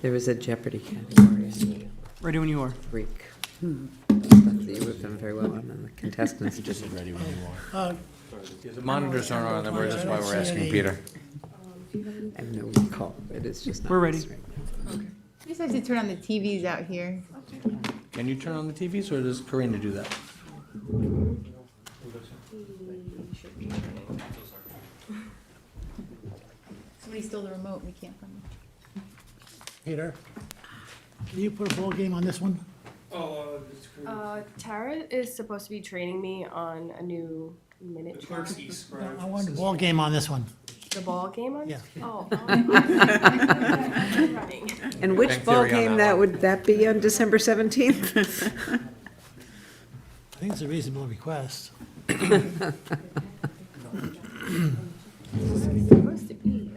There was a Jeopardy category in the Ready when you are. Greek. Stuff that you would have done very well on, and the contestants just Ready when you are. The monitors aren't on, that's why we're asking Peter. I have no recall. It is just not. We're ready. straight. We just have to turn on the TVs out here. Can you turn on the TVs, or does Karina do that? Somebody stole the remote, we can't find it. Peter, can you put a ball game on this one? Tara is supposed to be training me on a new miniature. I want a ball game on this one. The ball game on? Yeah. Oh. Running. And which Big ball theory on game that would that be on December 17th? I think it's a reasonable request. Supposed to be.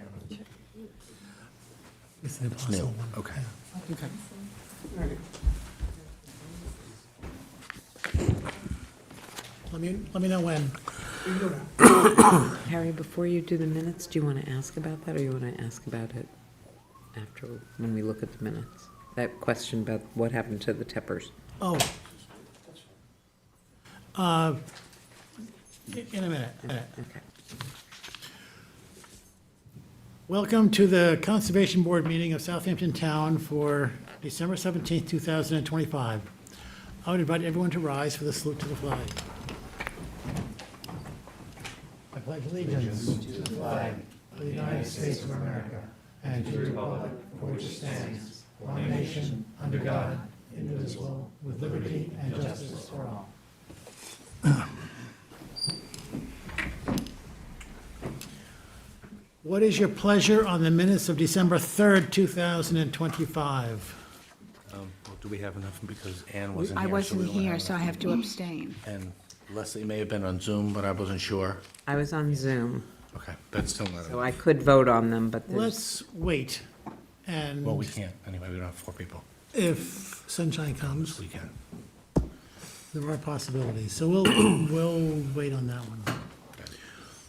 It's an impossible one. Okay. Let me know when. Harry, before you do the minutes, do you want to ask about that, or you want to ask about it after, when we look at the minutes? That question about what happened to the Teppers. Oh. In a minute. Okay. Welcome to the Conservation Board meeting of Southampton Town for December 17th, 2025. I would invite everyone to rise for the salute to the flag. I pledge allegiance to the flag of the United States of America and to the republic for which it stands, one nation, under God, indivisible, with liberty and justice for all. What is your pleasure on the minutes of December 3rd, 2025? Well, do we have enough, because Ann wasn't I here? wasn't we don't here, have so I enough. have to abstain. And Leslie may have been on Zoom, but I wasn't sure. I was on Zoom, Okay, that's still not so enough. I could vote on them, but there's, Let's wait, and Well, we can't, anyway, we don't have 4 people. if sunshine comes, We can. there are possibilities, so we'll wait on that one.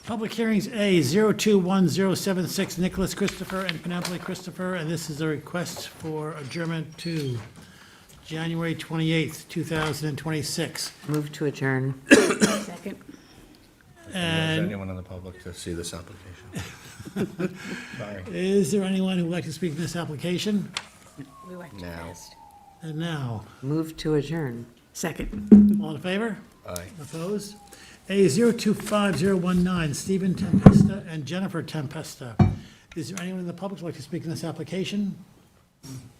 Public hearings A, 021076, Nicholas Christopher and Penelope Christopher, and this is a request for adjournment to January 28th, 2026. move to adjourn. Second? Is And anyone in the public to see this application? Sorry. is there anyone who would like to speak to this application? We went too Now. fast. And now, Move to adjourn. Second. all in favor? Aye. Opposed? A 025019, Stephen Tempesta and Jennifer Tempesta. Is there anyone in the public who'd like to speak in this application?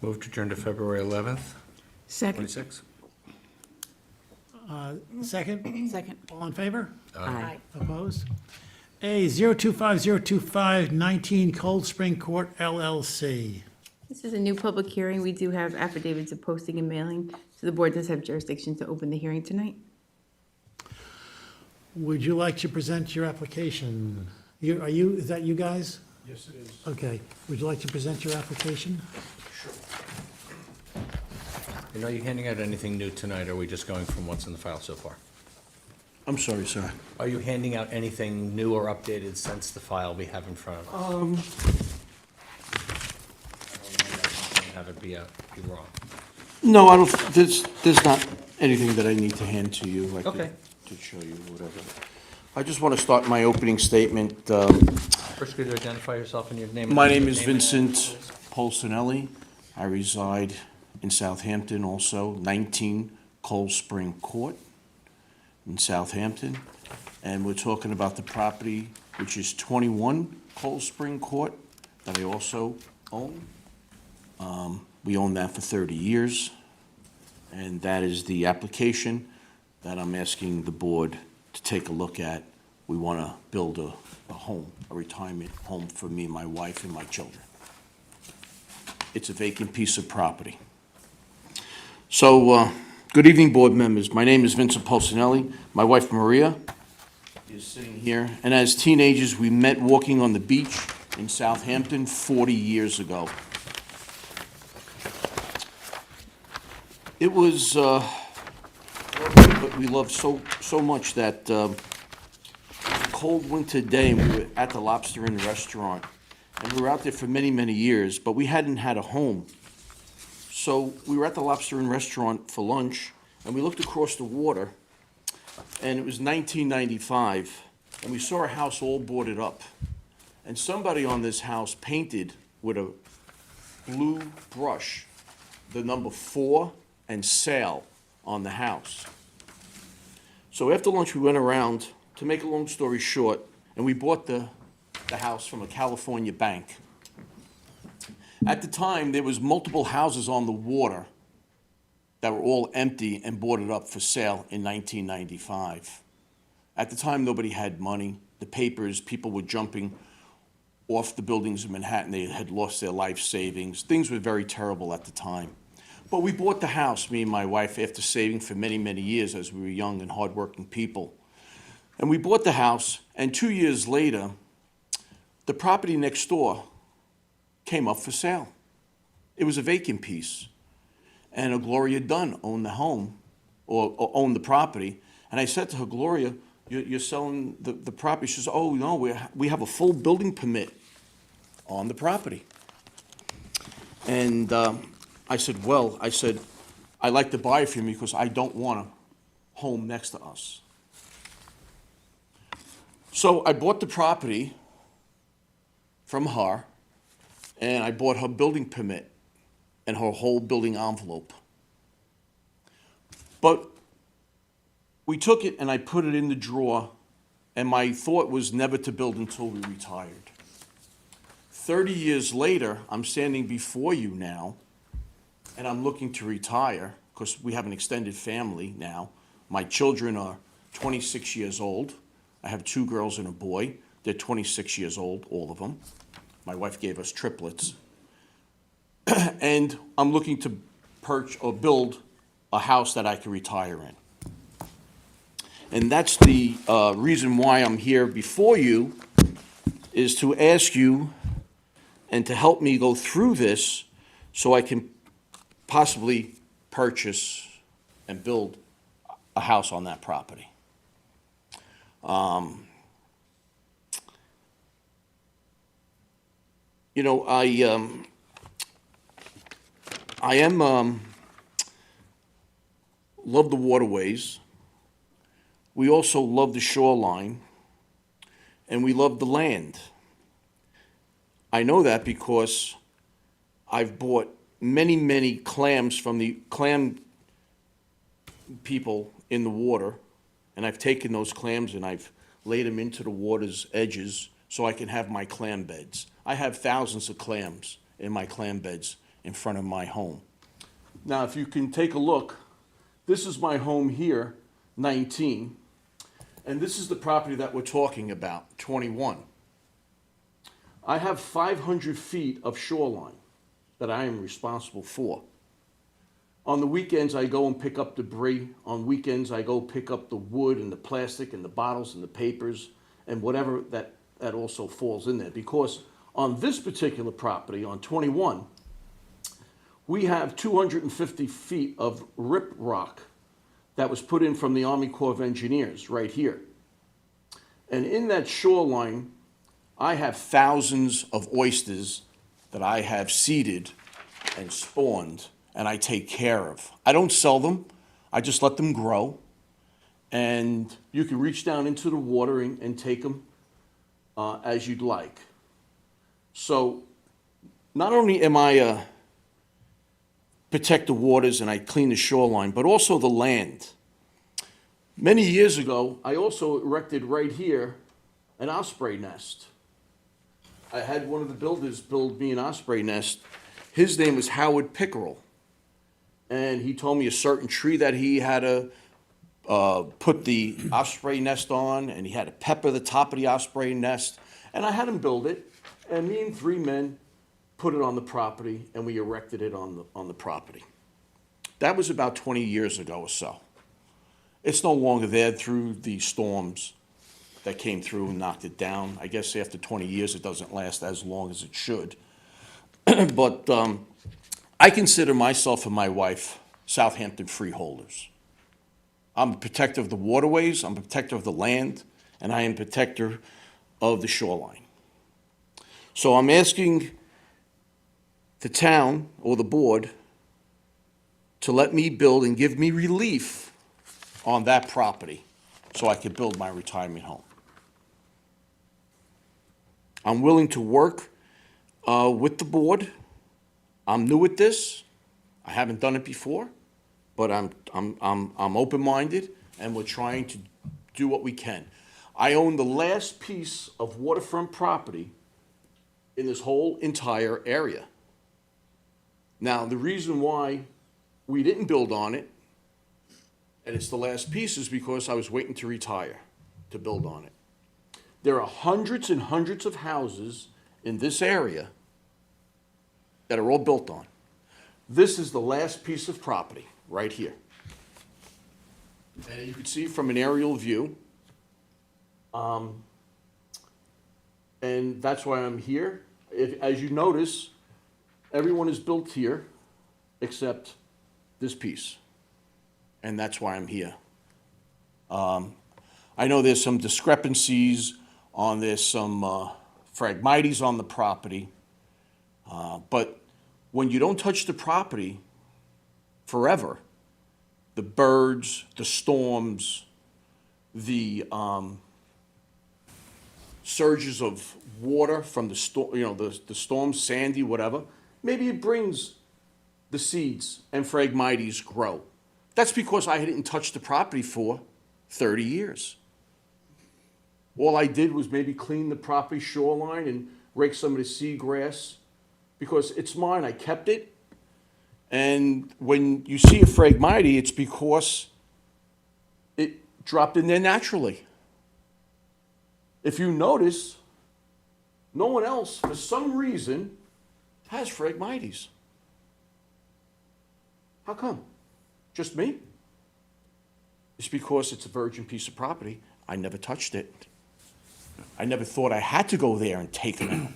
Move to adjourn to February 11th, Second. 26? Second? Second. All in favor? Aye. Opposed? A 025025, Cold Spring Court LLC. This is a new public hearing. We do have affidavits of posting and mailing, so the board does have jurisdiction to open the hearing tonight. Would you like to present your application? Is that you guys? Yes, it is. Okay. Would you like to present your application? Are you handing out anything new tonight, or are we just going from what's in the file so far? I'm sorry, sir. Are you handing out anything new or updated since the file we have in front of us? Have it be wrong. No, I don't, there's not anything that I need to hand to you. I Okay. could show you, whatever. I just want to start my opening statement. First, could you identify yourself and your name? My name is and Vincent address, please? Polsinelli. I reside in Southampton also, 19 Cold Spring Court in Southampton. And we're talking about the property, which is 21 Cold Spring Court, that I also own. We own that for 30 years. And that is the application that I'm asking the board to take a look at. We want to build a home, a retirement home for me, my wife, and my children. It's a vacant piece of property. So, good evening, board members. My name is Vincent Polsinelli. My wife, Maria, is sitting here. And as teenagers, we met walking on the beach in Southampton 40 years ago. It was, but we loved so much that cold winter day, we were at the Lobster Inn restaurant, and we were out there for many, many years, but we hadn't had a home So we were at the Lobster Inn restaurant for lunch, and we looked across the water, and it was 1995, and we saw a house all boarded up. And somebody on this house painted with a blue brush the number 4 and sail on the house. So after lunch, we went around, to make a long story short, and we bought the house from a California bank. At the time, there was multiple houses on the water that were all empty and boarded up for sale in 1995. At the time, nobody had money. The papers, people were jumping off the buildings in Manhattan. They had lost their life savings. Things were very terrible at the time. But we bought the house, me and my wife, after saving for many, many years as we were young and hardworking people. And we bought the house, and 2 years later, the property next door came up for sale. It was a vacant piece. And a Gloria Dunn owned the home, or owned the property. And I said to her, Gloria, you're selling the property? She says, oh, no, we have a full building permit on the property. And I said, well, I'd like to buy it from you because I don't want a home next to us. So I bought the property from her, and I bought her building permit and her whole building envelope. But we took it and I put it in the drawer, and my thought was never to build until we retired. 30 years later, I'm standing before you now, and I'm looking to retire because we have an extended family now. My children are 26 years old. I have 2 girls and a boy. They're 26 years old, all of them. My wife gave us triplets. And I'm looking to purchase or build a house that I can retire in. And that's the reason why I'm here before you, is to ask you and to help me go through this so I can possibly purchase and build a house on that property. You know, I love the waterways. We also love the shoreline, and we love the land. I know that because I've bought many, many clams from the clam people in the water, and I've taken those clams and I've laid them into the water's edges so I can have my clam beds. I have thousands of clams in my clam beds in front of my home. Now, if you can take a look, this is my home here, 19, and this is the property that we're talking about, 21. I have 500 feet of shoreline that I am responsible for. On the weekends, I go and pick up debris. On weekends, I go pick up the wood and the plastic and the bottles and the papers and whatever that also falls in there. Because on this particular property, on 21, we have 250 feet of rip rock that was put in from the Army Corps of Engineers right here. And in that shoreline, I have thousands of oysters that I have seeded and spawned and I take care of. I don't sell them, I just let them grow. And you can reach down into the water and take them as you'd like. So not only am I protect the waters and I clean the shoreline, but also the land. Many years ago, I also erected right here an osprey nest. I had one of the builders build me an osprey nest. His name was Howard Pickerel. And he told me a certain tree that he had to put the osprey nest on, and he had to pepper the top of the osprey nest. And I had him build it, and me and 3 men put it on the property, and we erected it on the property. That was about 20 years ago or so. It's no longer there through the storms that came through and knocked it down. I guess after 20 years, it doesn't last as long as it should. But I consider myself and my wife Southampton freeholders. I'm a protector of the waterways, I'm a protector of the land, and I am a protector of the shoreline. So I'm asking the town or the board to let me build and give me relief on that property so I could build my retirement home. I'm willing to work with the board. I'm new at this. I haven't done it before, but I'm open-minded, and we're trying to do what we can. I own the last piece of waterfront property in this whole entire area. Now, the reason why we didn't build on it, and it's the last piece, is because I was waiting to retire to build on it. There are hundreds and hundreds of houses in this area that are all built on. This is the last piece of property, right here. And you can see from an aerial view. And that's why I'm here. As you notice, everyone is built here except this piece. And that's why I'm here. I know there's some discrepancies there's some phragmites on the property. But when you don't touch the property forever, the birds, the storms, the surges of water from the storm, the storms, Sandy, whatever, maybe it brings the seeds and phragmites grow. That's because I didn't touch the property for 30 years. All I did was maybe clean the property shoreline and rake some of the seagrass because it's mine. I kept it. And when you see a phragmite, it's because it dropped in there naturally. If you notice, no one else, for some reason, has phragmites. How come? Just me? It's because it's a virgin piece of property. I never touched it. I never thought I had to go there and take it out.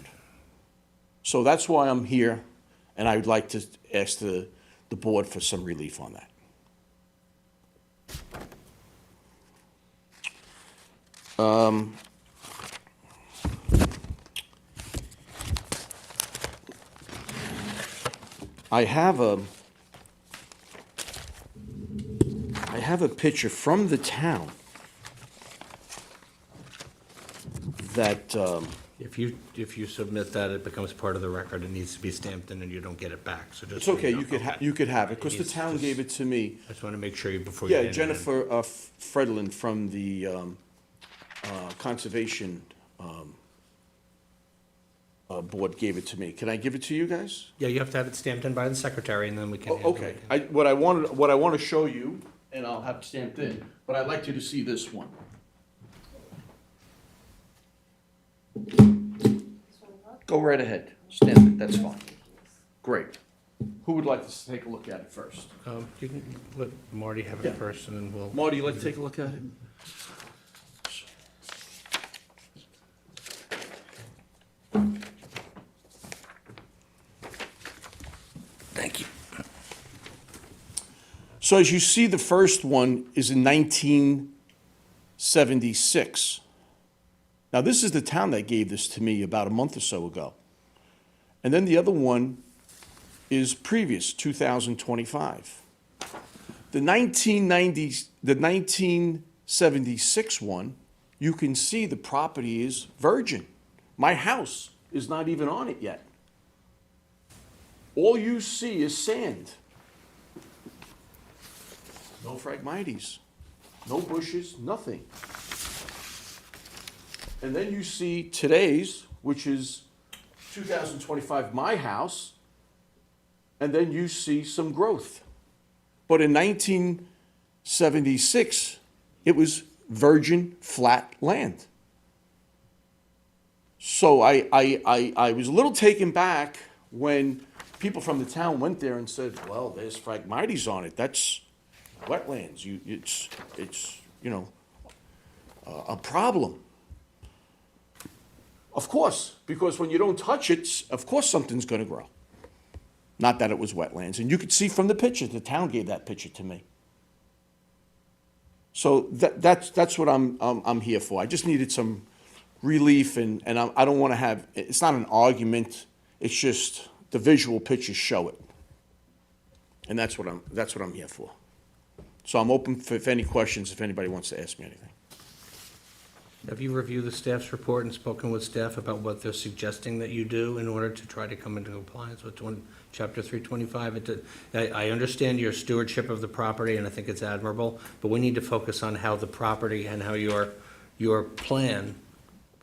So that's why I'm here, and I would like to ask the board for some relief on that. I have a picture from the town that, If you submit that, it becomes part of the record. It needs to be stamped in and you don't get it back, so just. it's so okay, know. you could have it, because the It's town just- gave it to me. I just want to make sure before you. Yeah, hand it in. Jennifer Fredlin from the Conservation Board gave it to me. Can I give it to you guys? Yeah, you have to have it stamped in by the secretary and then we can. hand it Okay, in. what I want to show you, and I'll have it stamped in, but I'd like you to see this one. Go right ahead, stamp it, that's fine. Great. Who would like to take a look at it first? You can let Marty have Yeah. it first and then we'll. Marty, you like to take a look at it? Thank you. So as you see, the first one is in 1976. Now, this is the town that gave this to me about a month or so ago. And then the other one is previous, 2025. The 1976 one, you can see the property is virgin. My house is not even on it yet. All you see is sand. No phragmites, no bushes, nothing. And then you see today's, which is 2025, my house, and then you see some growth. But in 1976, it was virgin flat land. So I was a little taken back when people from the town went there and said, well, there's phragmites on it, that's wetlands, it's a problem. Of course, because when you don't touch it, of course something's gonna grow. Not that it was wetlands, and you could see from the picture, the town gave that picture to me. So that's what I'm here for. I just needed some relief, and I don't wanna have, it's not an argument, it's just the visual pictures show it. And that's what I'm here for. So I'm open for if any questions, if anybody wants to ask me anything. Have you reviewed the staff's report and spoken with staff about what they're suggesting that you do in order to try to come into compliance with Chapter 325? I understand your stewardship of the property, and I think it's admirable, but we need to focus on how the property and how your plan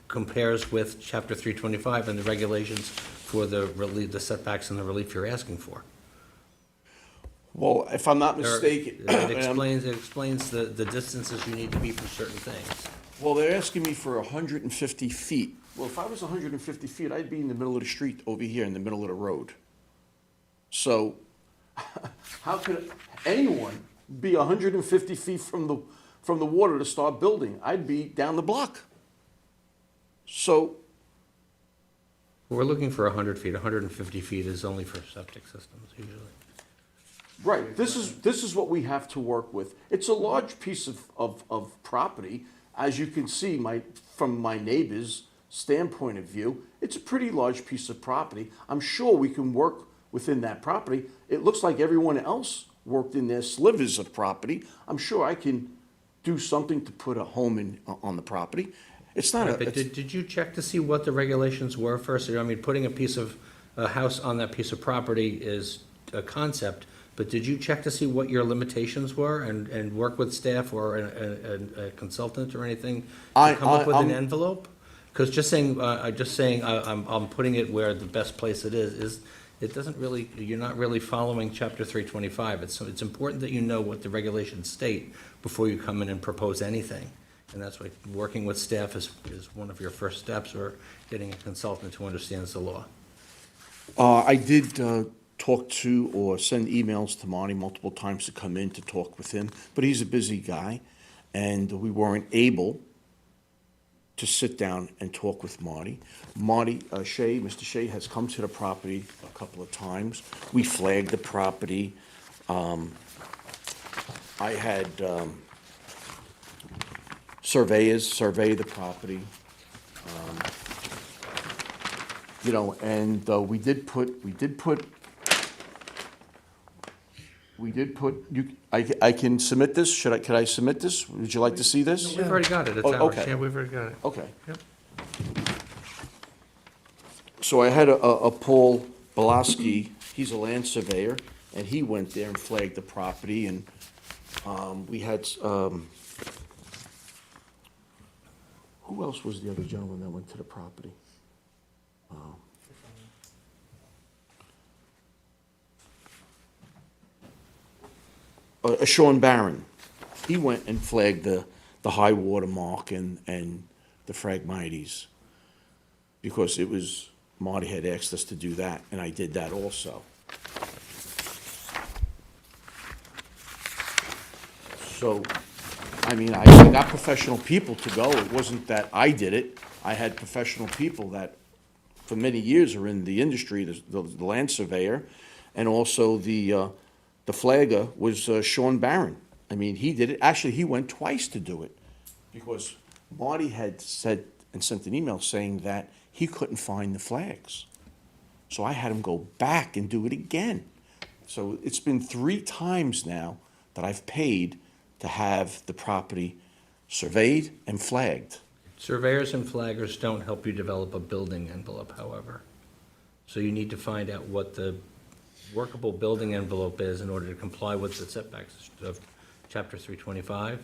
compares with Chapter 325 and the regulations for the setbacks and the relief you're asking for. Well, if I'm not There- mistaken. It explains the distances you need to be for certain things. Well, they're asking me for 150 feet. Well, if I was 150 feet, I'd be in the middle of the street over here, in the middle of the road. So, how could anyone be 150 feet from the water to start building? I'd be down the block. So, We're looking for 100 feet. 150 feet is only for septic systems usually. right, this is what we have to work with. It's a large piece of property. As you can see, from my neighbor's standpoint of view, it's a pretty large piece of property. I'm sure we can work within that property. It looks like everyone else worked in their slivers of property. I'm sure I can do something to put a home on the property. It's not But did you check to see what the regulations were first? I mean, putting a house on that piece of property is a concept, but did you check to see what your limitations were and work with staff or a consultant or anything to come up with an envelope? Because just saying I'm putting it where the best place it is, it doesn't really, you're not really following Chapter 325. It's important that you know what the regulations state before you come in and propose anything. And that's why working with staff is one of your first steps, or getting a consultant who understands the law. I did talk to or send emails to Monty multiple times to come in to talk with him, but he's a busy guy, and we weren't able to sit down and talk with Marty. Mr. Shea has come to the property a couple of times. We flagged the property. I had surveyors survey the property. And we did put, I can submit this? Could I submit this? Would you like to see this? We've already got it. It's Oh, ours. okay. Yeah, we've already got it. Okay. Yep. So I had a Paul Belaski, he's a land surveyor, and he went there and flagged the property, and we had, who else was the other gentleman that went to the property? Sean Barron. He went and flagged the high water mark and the Phragmites, because it was, Marty had asked us to do that, and I did that also. So, I mean, I got professional people to go. It wasn't that I did it. I had professional people that, for many years, are in the industry, the land surveyor, and also the flagger was Sean Barron. I mean, he did it. Actually, he went twice to do it, because Marty had said and sent an email saying that he couldn't find the flags. So I had him go back and do it again. So it's been 3 times now that I've paid to have the property surveyed and flagged. Surveyors and flaggers don't help you develop a building envelope, however. So you need to find out what the workable building envelope is in order to comply with the setbacks of Chapter 325.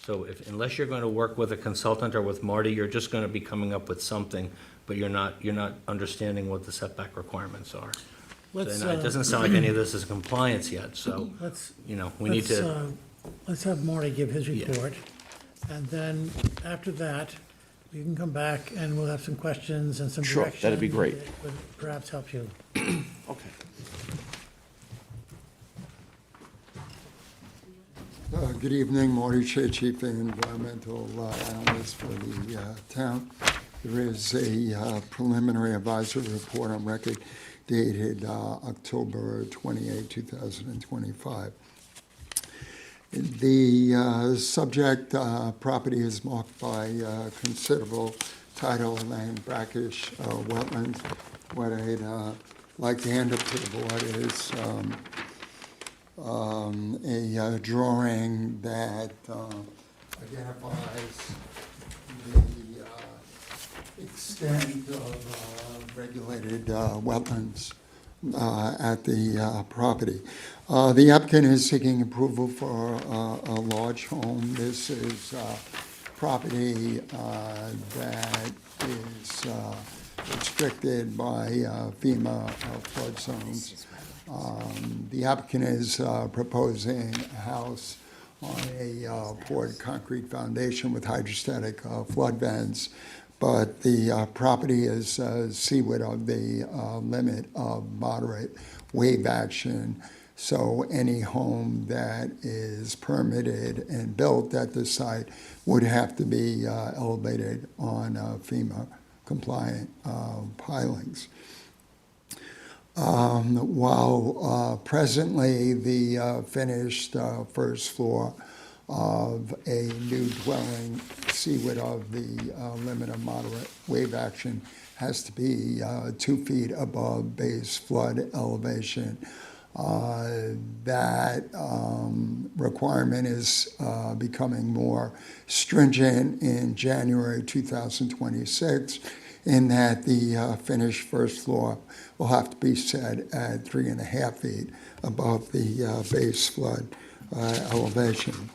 So unless you're going to work with a consultant or with Marty, you're just going to be coming up with something, but you're not understanding what the setback requirements are. Let's, So it doesn't sound like any of this is compliance yet, so, let's, we need let's, to, let's have Marty give his Yeah. report, and then after that, you can come back and we'll have some questions and some Sure, direction. that'd be great. that would perhaps help you. Okay. Good evening, Marty Shea, Chief Environmental Analyst for the town. There is a preliminary advisory report on record dated October 28, 2025. The subject property is marked by considerable tidal and brackish wetlands. What I'd like to hand up to the board is a drawing that identifies the extent of regulated wetlands at the property. The applicant is seeking approval for a large home. This is property that is restricted by FEMA flood zones. The applicant is proposing a house on a poured concrete foundation with hydrostatic flood vents, but the property is seaward of the limit of moderate wave action. So any home that is permitted and built at the site would have to be elevated on FEMA compliant pilings. While presently the finished first floor of a new dwelling seaward of the limit of moderate wave action has to be 2 feet above base flood elevation. That requirement is becoming more stringent in January 2026, in that the finished first floor will have to be set at 3.5 feet above the base flood elevation.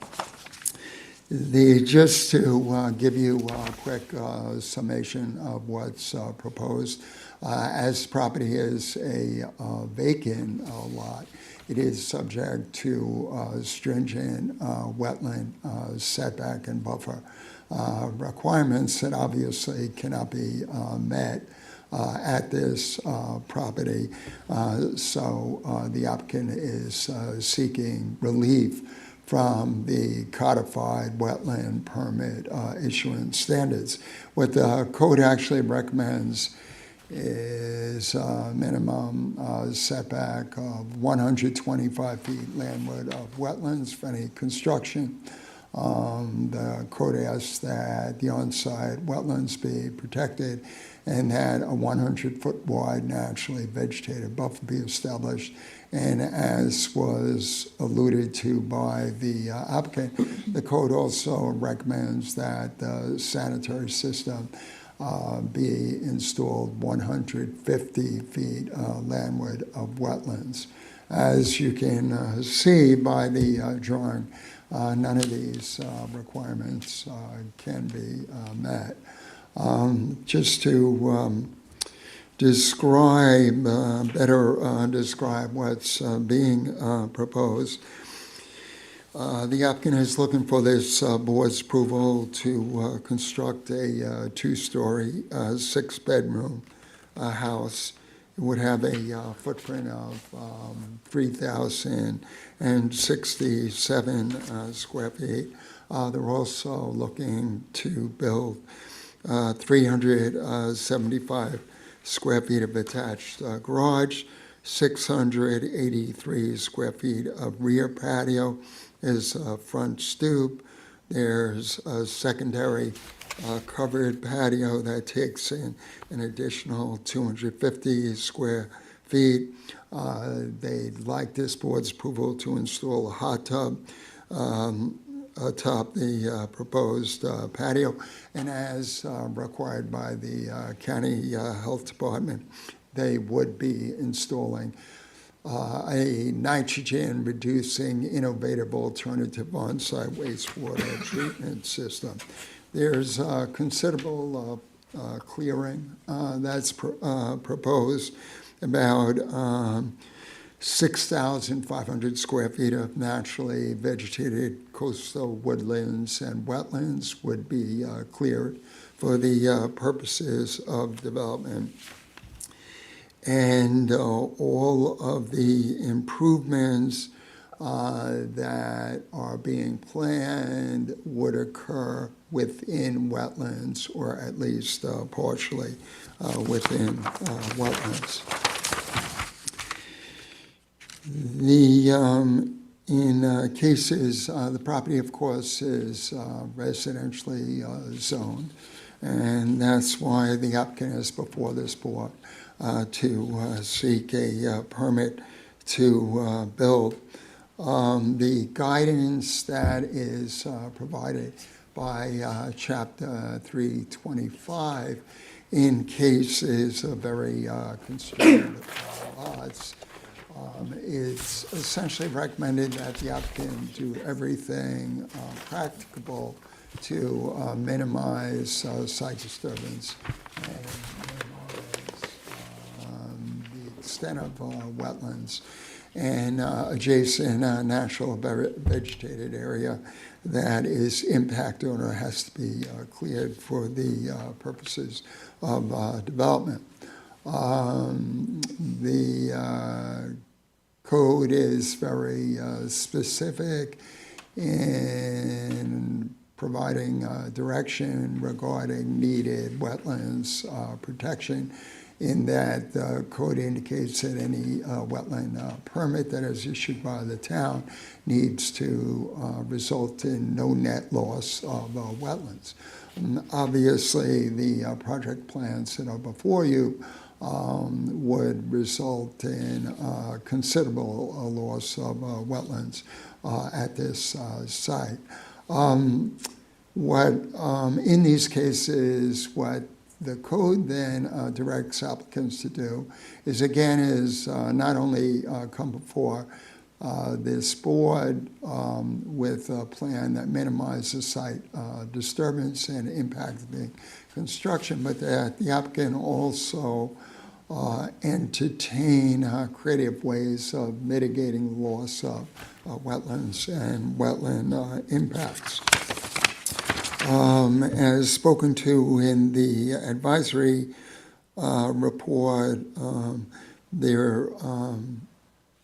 Just to give you a quick summation of what's proposed, as property is a vacant lot, it is subject to stringent wetland setback and buffer requirements that obviously cannot be met at this property. So the applicant is seeking relief from the codified wetland permit issuance standards. What the code actually recommends is a minimum setback of 125 feet landward of wetlands for any construction. The code asks that the on-site wetlands be protected and that a 100-foot wide naturally vegetated buffer be established. And as was alluded to by the applicant, the code also recommends that the sanitary system be installed 150 feet landward of wetlands. As you can see by the drawing, none of these requirements can be met. Just to describe what's being proposed, the applicant is looking for this board's approval to construct a 2-story, 6-bedroom house. It would have a footprint of 3,067 square feet. They're also looking to build 375 square feet of attached garage, 683 square feet of rear patio. There's a front stoop. There's a secondary covered patio that takes in an additional 250 square feet. They'd like this board's approval to install a hot tub atop the proposed patio, and as required by the county health department, they would be installing a nitrogen-reducing innovative alternative on-site wastewater treatment system. There's considerable clearing that's proposed, about 6,500 square feet of naturally vegetated coastal woodlands and wetlands would be cleared for the purposes of development. And all of the improvements that are being planned would occur within wetlands, or at least partially within wetlands. In cases, the property, of course, is residentially zoned, and that's why the applicant is before this board to seek a permit to build. The guidance that is provided by Chapter 325 in cases of very constrained lots, it's essentially recommended that the applicant do everything practicable to minimize site disturbance and minimize the extent of wetlands and adjacent natural vegetated area that is impacted or has to be cleared for the purposes of development. The code is very specific in providing direction regarding needed wetlands protection, in that the code indicates that any wetland permit that is issued by the town needs to result in no net loss of wetlands. Obviously, the project plans that are before you would result in considerable loss of wetlands at this site. In these cases, what the code then directs applicants to do is not only come before this board with a plan that minimizes site disturbance and impact of the construction, but that the applicant also entertain creative ways of mitigating the loss of wetlands and wetland impacts. As spoken to in the advisory report, there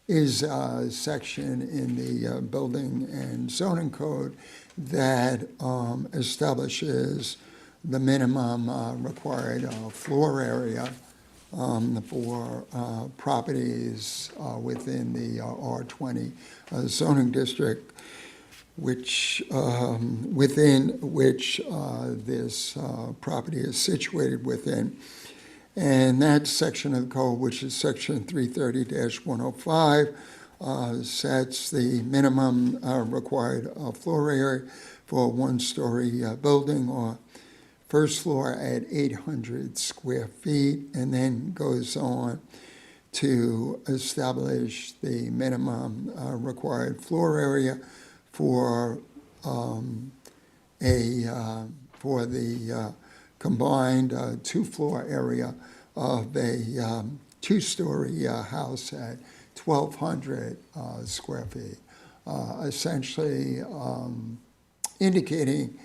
is a section in the Building and Zoning Code that establishes the minimum required floor area for properties within the R20 zoning district, within which this property is situated within. And that section of the code, which is section 330-105, sets the minimum required floor area for a one-story building or first floor at 800 square feet, and then goes on to establish the minimum required floor area for the combined two-floor area of a two-story house at 1,200 square feet, essentially indicating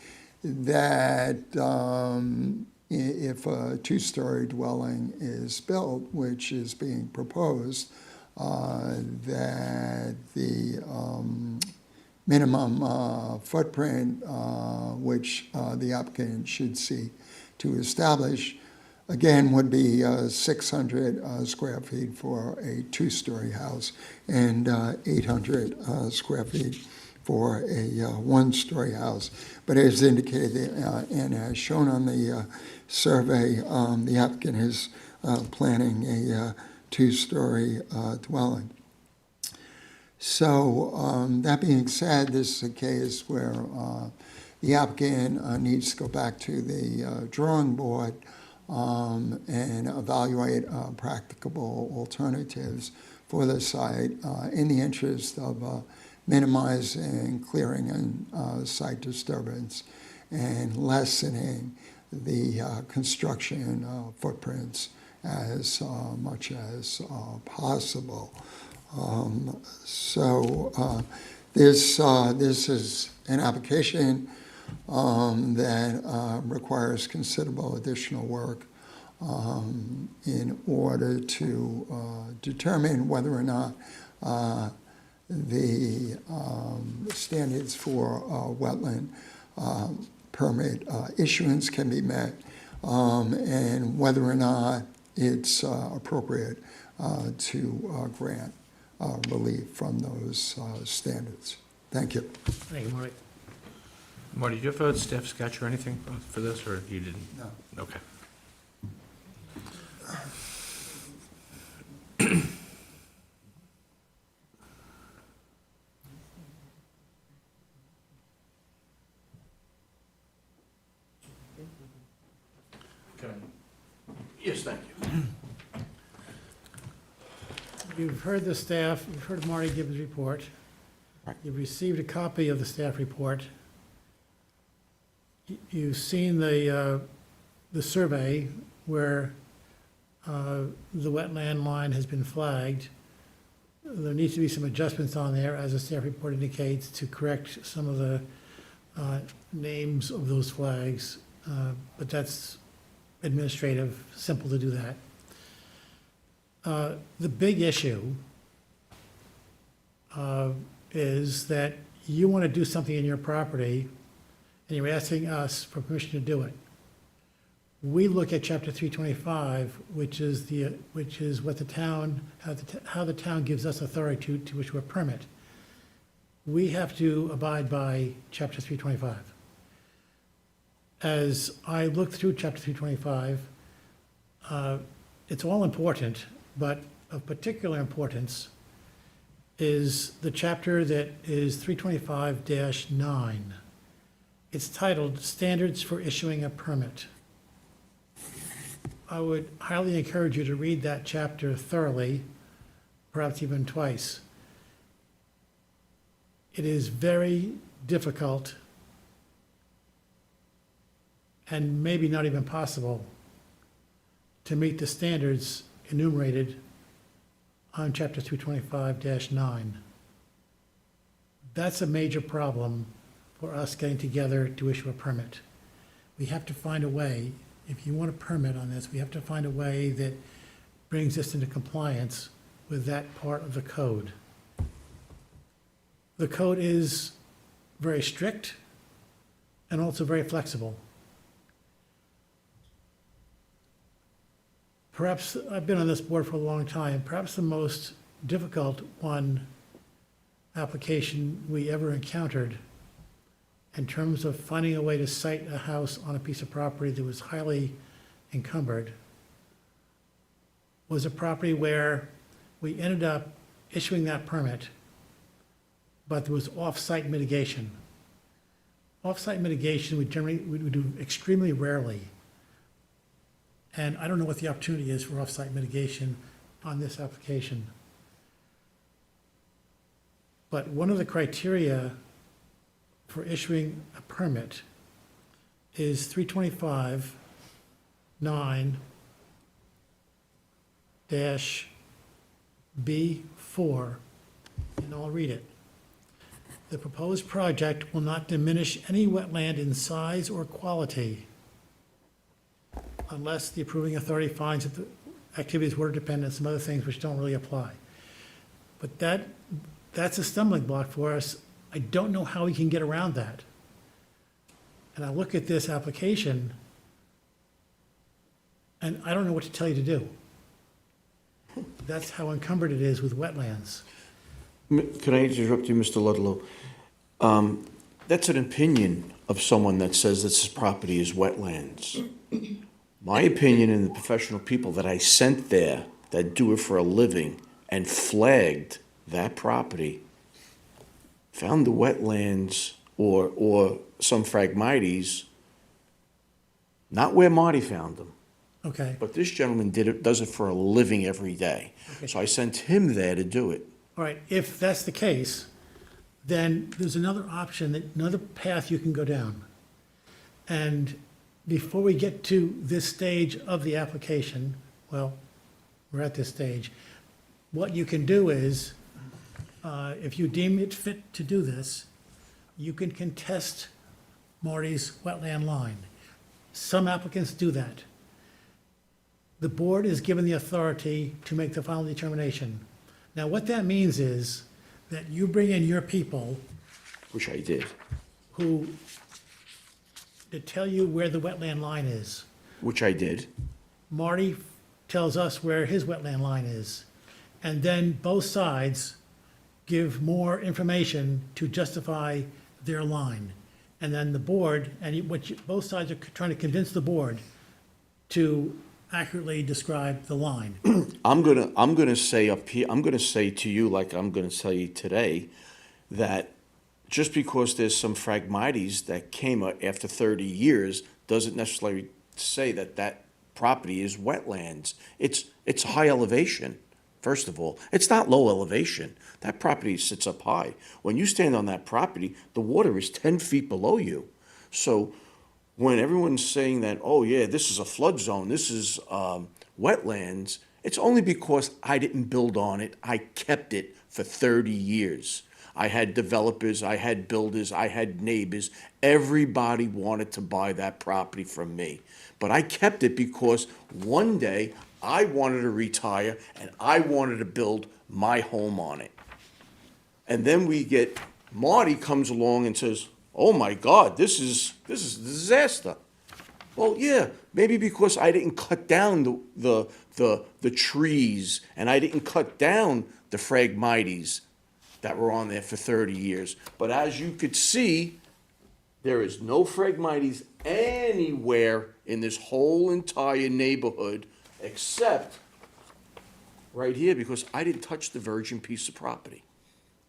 that if a two-story dwelling is built, which is being proposed, that the minimum footprint which the applicant should seek to establish, again, would be 600 square feet for a two-story house and 800 square feet for a one-story house. But as indicated and as shown on the survey, the applicant is planning a two-story dwelling. So that being said, this is a case where the applicant needs to go back to the drawing board and evaluate practicable alternatives for the site in the interest of minimizing clearing and site disturbance and lessening the construction footprints as much as possible. This is an application that requires considerable additional work in order to determine whether or not the standards for wetland permit issuance can be met, and whether or not it's appropriate to grant relief from those standards. Thank you. Thank you, Marty. Marty, did you have a staff sketch or anything for this, or you didn't? No. Okay. Yes, thank you. You've heard the staff, you've heard Marty give his report. Right. You've received a copy of the staff report. You've seen the survey where the wetland line has been flagged. There needs to be some adjustments on there, as the staff report indicates, to correct some of the names of those flags. But that's administrative, simple to do that. The big issue is that you want to do something in your property, and you're asking us for permission to do it. We look at chapter 325, which is what the town, how the town gives us authority to issue a permit. We have to abide by chapter 325. As I look through chapter 325, it's all important, but of particular importance is the chapter that is 325-9. It's titled Standards for Issuing a Permit. I would highly encourage you to read that chapter thoroughly, perhaps even twice. It is very difficult and maybe not even possible to meet the standards enumerated on chapter 325-9. That's a major problem for us getting together to issue a permit. We have to find a way, if you want a permit on this, we have to find a way that brings us into compliance with that part of the code. The code is very strict and also very flexible. Perhaps, I've been on this board for a long time, perhaps the most difficult application we ever encountered in terms of finding a way to site a house on a piece of property that was highly encumbered was a property where we ended up issuing that permit, but there was off-site mitigation. Off-site mitigation we do extremely rarely. And I don't know what the opportunity is for off-site mitigation on this application. But one of the criteria for issuing a permit is 325-9-B4, and I'll read it. The proposed project will not diminish any wetland in size or quality unless the approving authority finds that the activity is water dependent and some other things which don't really apply. But that's a stumbling block for us. I don't know how we can get around that. And I look at this application, and I don't know what to tell you to do. That's how encumbered it is with wetlands. Can I interrupt you, Mr. Ludlow? That's an opinion of someone that says this property is wetlands. My opinion and the professional people that I sent there that do it for a living and flagged that property found the wetlands or some phragmites not where Marty found them. Okay, But this gentleman does it for a living every day. So I sent him there to do it. all right, if that's the case, then there's another option, another path you can go down. And before we get to this stage of the application, well, we're at this stage, what you can do is, if you deem it fit to do this, you can contest Marty's wetland line. Some applicants do that. The board is given the authority to make the final determination. Now, what that means is that you bring in your people Which I did. who, to tell you where the wetland line is. Which I did. Marty tells us where his wetland line is. And then both sides give more information to justify their line. And then the board, both sides are trying to convince the board to accurately describe the line. I'm gonna say up here, I'm gonna say to you, like I'm gonna tell you today, that just because there's some phragmites that came after 30 years, doesn't necessarily say that property is wetlands. It's high elevation, first of all. It's not low elevation. That property sits up high. When you stand on that property, the water is 10 feet below you. So when everyone's saying that, oh yeah, this is a flood zone, this is wetlands, it's only because I didn't build on it. I kept it for 30 years. I had developers, I had builders, I had neighbors. Everybody wanted to buy that property from me. But I kept it because one day I wanted to retire and I wanted to build my home on it. And then Marty comes along and says, oh my God, this is a disaster. Well, yeah, maybe because I didn't cut down the trees and I didn't cut down the phragmites that were on there for 30 years. But as you could see, there is no phragmites anywhere in this whole entire neighborhood except right here because I didn't touch the virgin piece of property.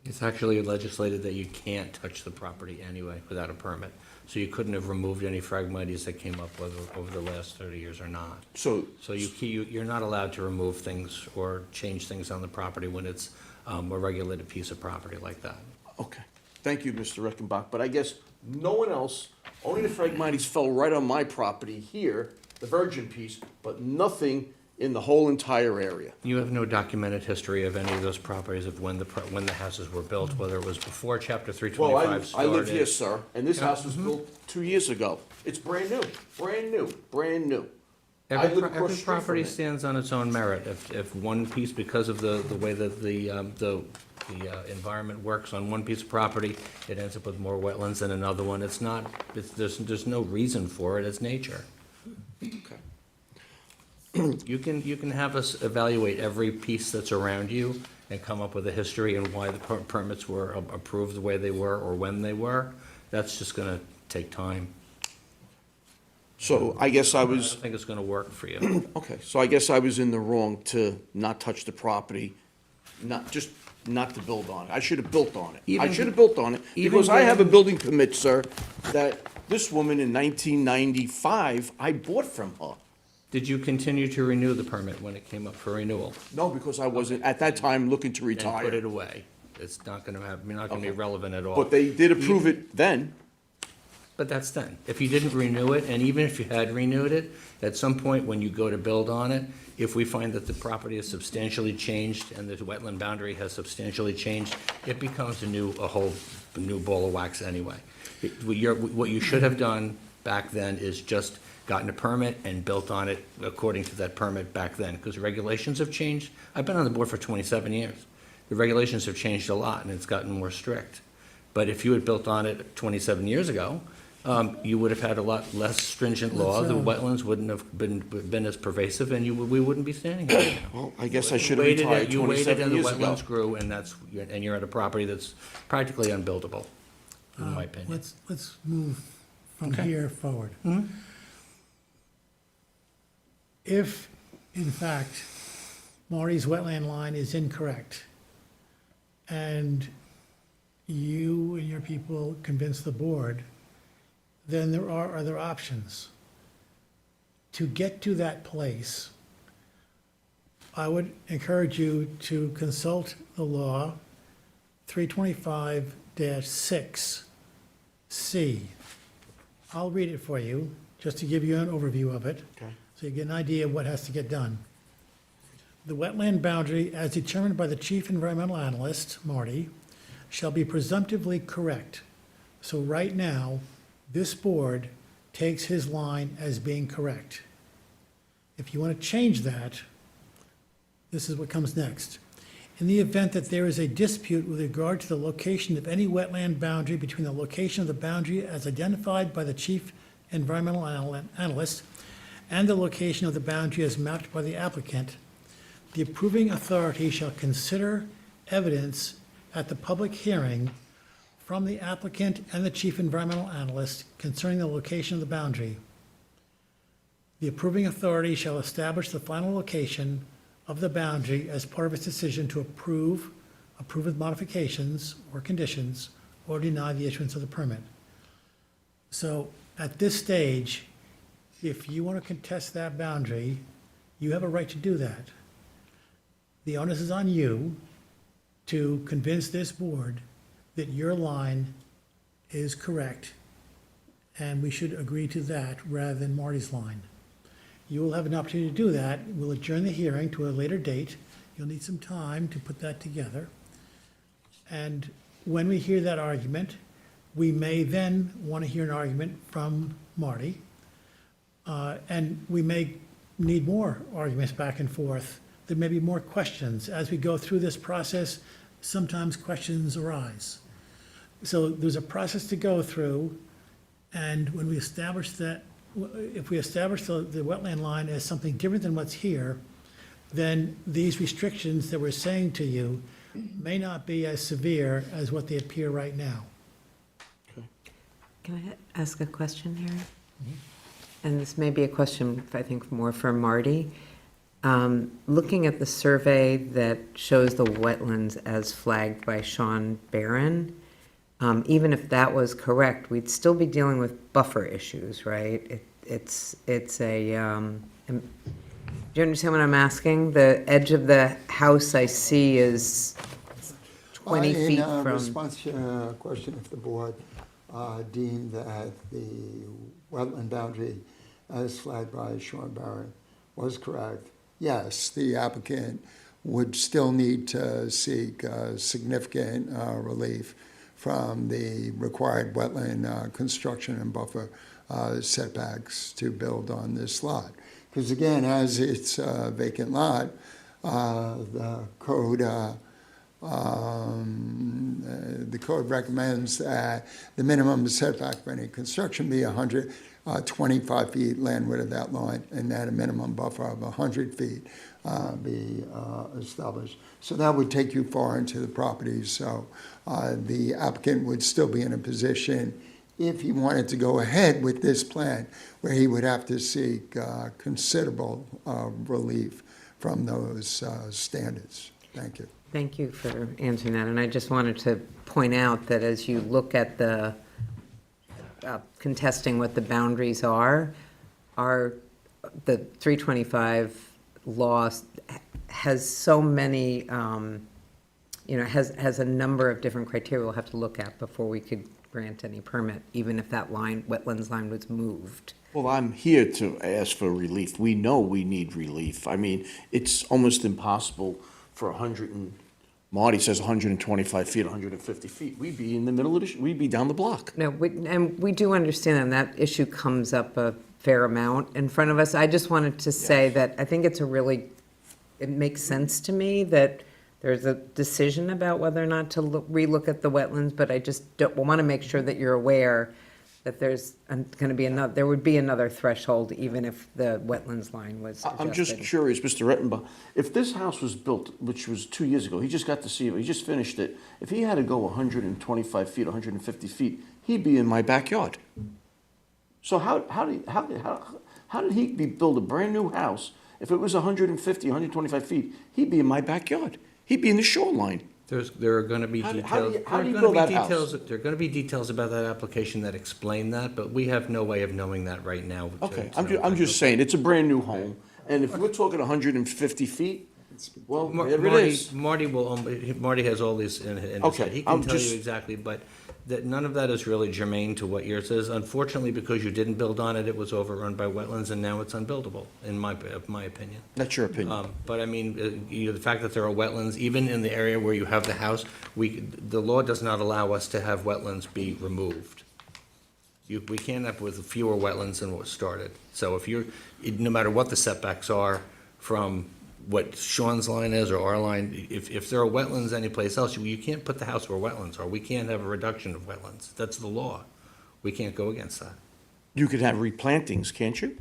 It's actually legislated that you can't touch the property anyway without a permit. So you couldn't have removed any phragmites that came up whether over the last 30 years or not. So So you're not allowed to remove things or change things on the property when it's a regulated piece of property like that. okay, thank you, Mr. Reckenbach, but I guess no one else, only the phragmites fell right on my property here, the virgin piece, but nothing in the whole entire area. You have no documented history of any of those properties of when the houses were built, whether it was before Chapter Well, 325 I started. live here, sir, and this house was built 2 years ago. It's brand new, brand new, brand new. I live across Every the street from property it. stands on its own merit. If one piece, because of the way that the environment works on one piece of property, it ends up with more wetlands than another one. There's no reason for it, it's nature. Okay. You can have us evaluate every piece that's around you and come up with a history and why the permits were approved the way they were or when they were. That's just gonna take time. So I guess I I was, don't think it's gonna work for you. okay, so I guess I was in the wrong to not touch the property, not to build on it. I should have built on it. I Even- should have built on it, even because I have a given- building permit, sir, that this woman in 1995, I bought from her. Did you continue to renew the permit when it came up for renewal? No, because I wasn't, at that time, looking to And put it retire. away? It's not gonna you're not gonna be Okay. relevant at all. But they did approve it then. But that's then. If you didn't renew it, and even if you had renewed it, at some point when you go to build on it, if we find that the property has substantially changed and the wetland boundary has substantially changed, it becomes a whole new ball of wax anyway. What you should have done back then is just gotten a permit and built on it according to that permit back then, because regulations have changed. I've been on the board for 27 years. The regulations have changed a lot, and it's gotten more strict. But if you had built on it 27 years ago, you would have had a lot less stringent law. The wetlands wouldn't have been as pervasive, and we wouldn't be standing here now. Well, I guess I should have retired You waited 27 and the years ago. wetlands grew, and you're at a property that's practically unbuildable, in my opinion. Let's move from Okay. here forward. If, in fact, Marty's wetland line is incorrect, and you and your people convince the board, then there are other options. To get to that place, I would encourage you to consult the law 325-6C. I'll read it for you, just to give you an overview of it. Okay. So you get an idea of what has to get done. The wetland boundary, as determined by the chief environmental analyst, Marty, shall be presumptively correct. So right now, this board takes his line as being correct. If you want to change that, this is what comes next. In the event that there is a dispute with regard to the location of any wetland boundary between the location of the boundary as identified by the chief environmental analyst and the location of the boundary as mapped by the applicant, the approving authority shall consider evidence at the public hearing from the applicant and the chief environmental analyst concerning the location of the boundary. The approving authority shall establish the final location of the boundary as part of its decision to approve with modifications or conditions, or deny the issuance of the permit. So at this stage, if you want to contest that boundary, you have a right to do that. The onus is on you to convince this board that your line is correct, and we should agree to that rather than Marty's line. You will have an opportunity to do that. We'll adjourn the hearing to a later date. You'll need some time to put that together. And when we hear that argument, we may then want to hear an argument from Marty. And we may need more arguments back and forth. There may be more questions. As we go through this process, sometimes questions arise. So there's a process to go through, and when we establish that, if we establish the wetland line as something different than what's here, then these restrictions that we're saying to you may not be as severe as what they appear right now. Can I ask a question, Harry? And this may be a question, I think, more for Marty. Looking at the survey that shows the wetlands as flagged by Sean Barron, even if that was correct, we'd still be dealing with buffer issues, right? It's a, do you understand what I'm asking? The edge of the house I see is 20 feet In from, response to your question, if the board deemed that the wetland boundary as flagged by Sean Barron was correct, yes, the applicant would still need to seek significant relief from the required wetland construction and buffer setbacks to build on this lot. Because again, as it's a vacant lot, the code recommends that the minimum setback for any construction be 125 feet landward of that line, and that a minimum buffer of 100 feet be established. So that would take you far into the property. So the applicant would still be in a position, if he wanted to go ahead with this plan, where he would have to seek considerable relief from those standards. Thank you. thank you for answering that. And I just wanted to point out that as you look at the contesting what the boundaries are, the 325 law has so many, has a number of different criteria we'll have to look at before we could grant any permit, even if that line, wetlands line was moved. Well, I'm here to ask for relief. We know we need relief. I mean, it's almost impossible for 100 and, Marty says 125 feet, 150 feet. We'd be in the middle of the, we'd be down the block. No, and we do understand that issue comes up a fair amount in front of us. I just wanted to say that I think it's it makes sense to me that there's a decision about whether or not to relook at the wetlands, but I just want to make sure that you're aware that there's going to be there would be another threshold even if the wetlands line was adjusted. I'm just curious, Mr. Rettenbach, if this house was built, which was 2 years ago, he just got to see it, he just finished it, if he had to go 125 feet, 150 feet, he'd be in my backyard. So how did he build a brand-new house? If it was 150, 125 feet, he'd be in my backyard. He'd be in the shoreline. There are going to be How do details. you build that house? There are going to be details about that application that explain that, but we have no way of knowing that right now. Okay, I'm just saying, it's a brand-new home, and if we're talking 150 feet, well, there it is. Marty has all these in his Okay, head. He I'm can tell just- you exactly, but that none of that is really germane to what yours is. Unfortunately, because you didn't build on it, it was overrun by wetlands, and now it's unbuildable, in my opinion. That's your opinion. But I mean, the fact that there are wetlands, even in the area where you have the house, the law does not allow us to have wetlands be removed. We can't have with fewer wetlands than what started. So no matter what the setbacks are from what Sean's line is or our line, if there are wetlands anyplace else, you can't put the house where wetlands are. We can't have a reduction of wetlands. That's the law. We can't go against that. You could have replantings, can't you?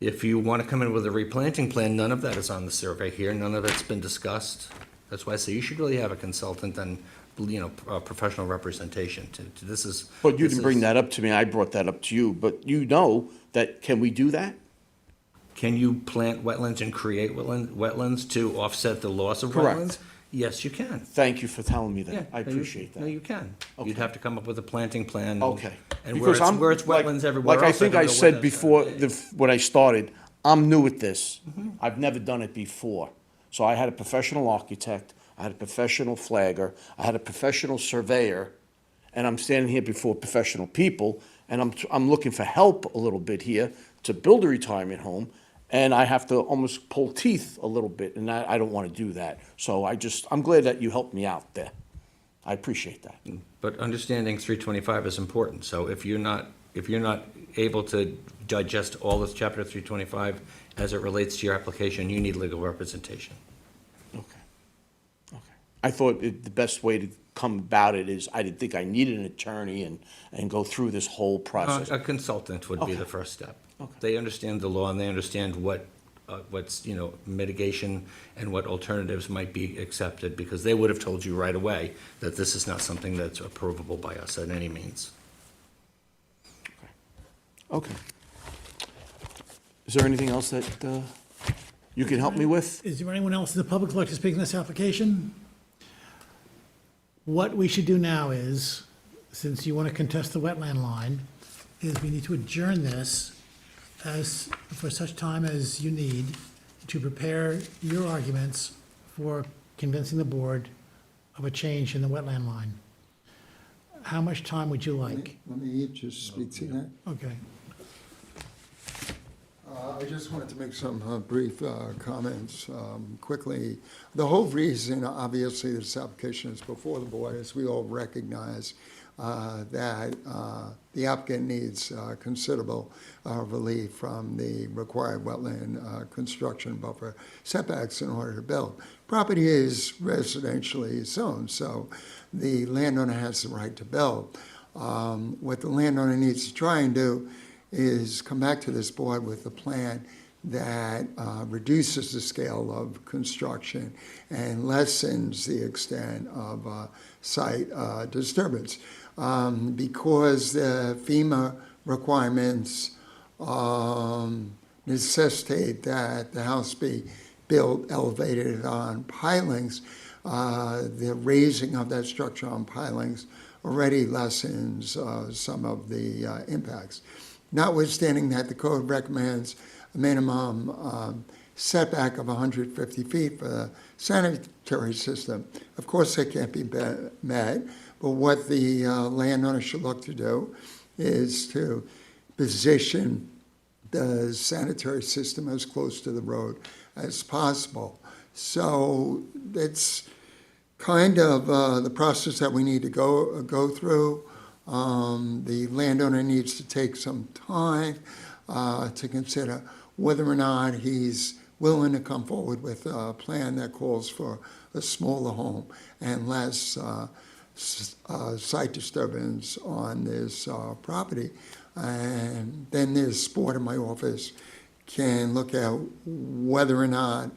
If you want to come in with a replanting plan, none of that is on the survey here. None of it's been discussed. That's why I say you should really have a consultant and, professional representation. This is. But you didn't bring that up to me, I brought that up to you, but you know that, can we do that? Can you plant wetlands and create wetlands to offset the loss of Correct. wetlands? Yes, you can. Thank you for telling me Yeah, that. I no, you- appreciate No, that. you can. Okay. You'd have to come up with a planting plan. Okay. And where Because it's like- wetlands everywhere Like I else, think don't I know what said that's before, gonna be. when I started, I'm new at this. Mm-hmm. I've never done it before. So I had a professional architect, I had a professional flagger, I had a professional surveyor, and I'm standing here before professional people, and I'm looking for help a little bit here to build a retirement home, and I have to almost pull teeth a little bit, and I don't want to do that. So I'm glad that you helped me out there. I appreciate that. But understanding 325 is important, so if you're not able to digest all of Chapter 325 as it relates to your application, you need legal representation. Okay. Okay. I thought the best way to come about it is, I didn't think I needed an attorney and go through this whole process. A consultant would be the Okay. first step. Okay. They understand the law and they understand what's, mitigation and what alternatives might be accepted, because they would have told you right away that this is not something that's approvable by us at any means. Okay. Is there anything else that you can help me with? Is there anyone else in the public who'd like to speak on this application? What we should do now is, since you want to contest the wetland line, is we need to adjourn this for such time as you need to prepare your arguments for convincing the board of a change in the wetland line. How much time would you like? Let me just speak to that. Okay. I just wanted to make some brief comments quickly. The whole reason, obviously, this application is before the board is we all recognize that the applicant needs considerable relief from the required wetland construction buffer setbacks in order to build. Property is residentially zoned, so the landowner has the right to build. What the landowner needs to try and do is come back to this board with a plan that reduces the scale of construction and lessens the extent of site disturbance. Because the FEMA requirements necessitate that the house be built elevated on pilings, the raising of that structure on pilings already lessens some of the impacts. Notwithstanding that, the code recommends a minimum setback of 150 feet for the sanitary system. Of course, that can't be met, but what the landowner should look to do is to position the sanitary system as close to the road as possible. So that's kind of the process that we need to go through. The landowner needs to take some time to consider whether or not he's willing to come forward with a plan that calls for a smaller home and less site disturbance on this property. And then this board in my office can look at whether or not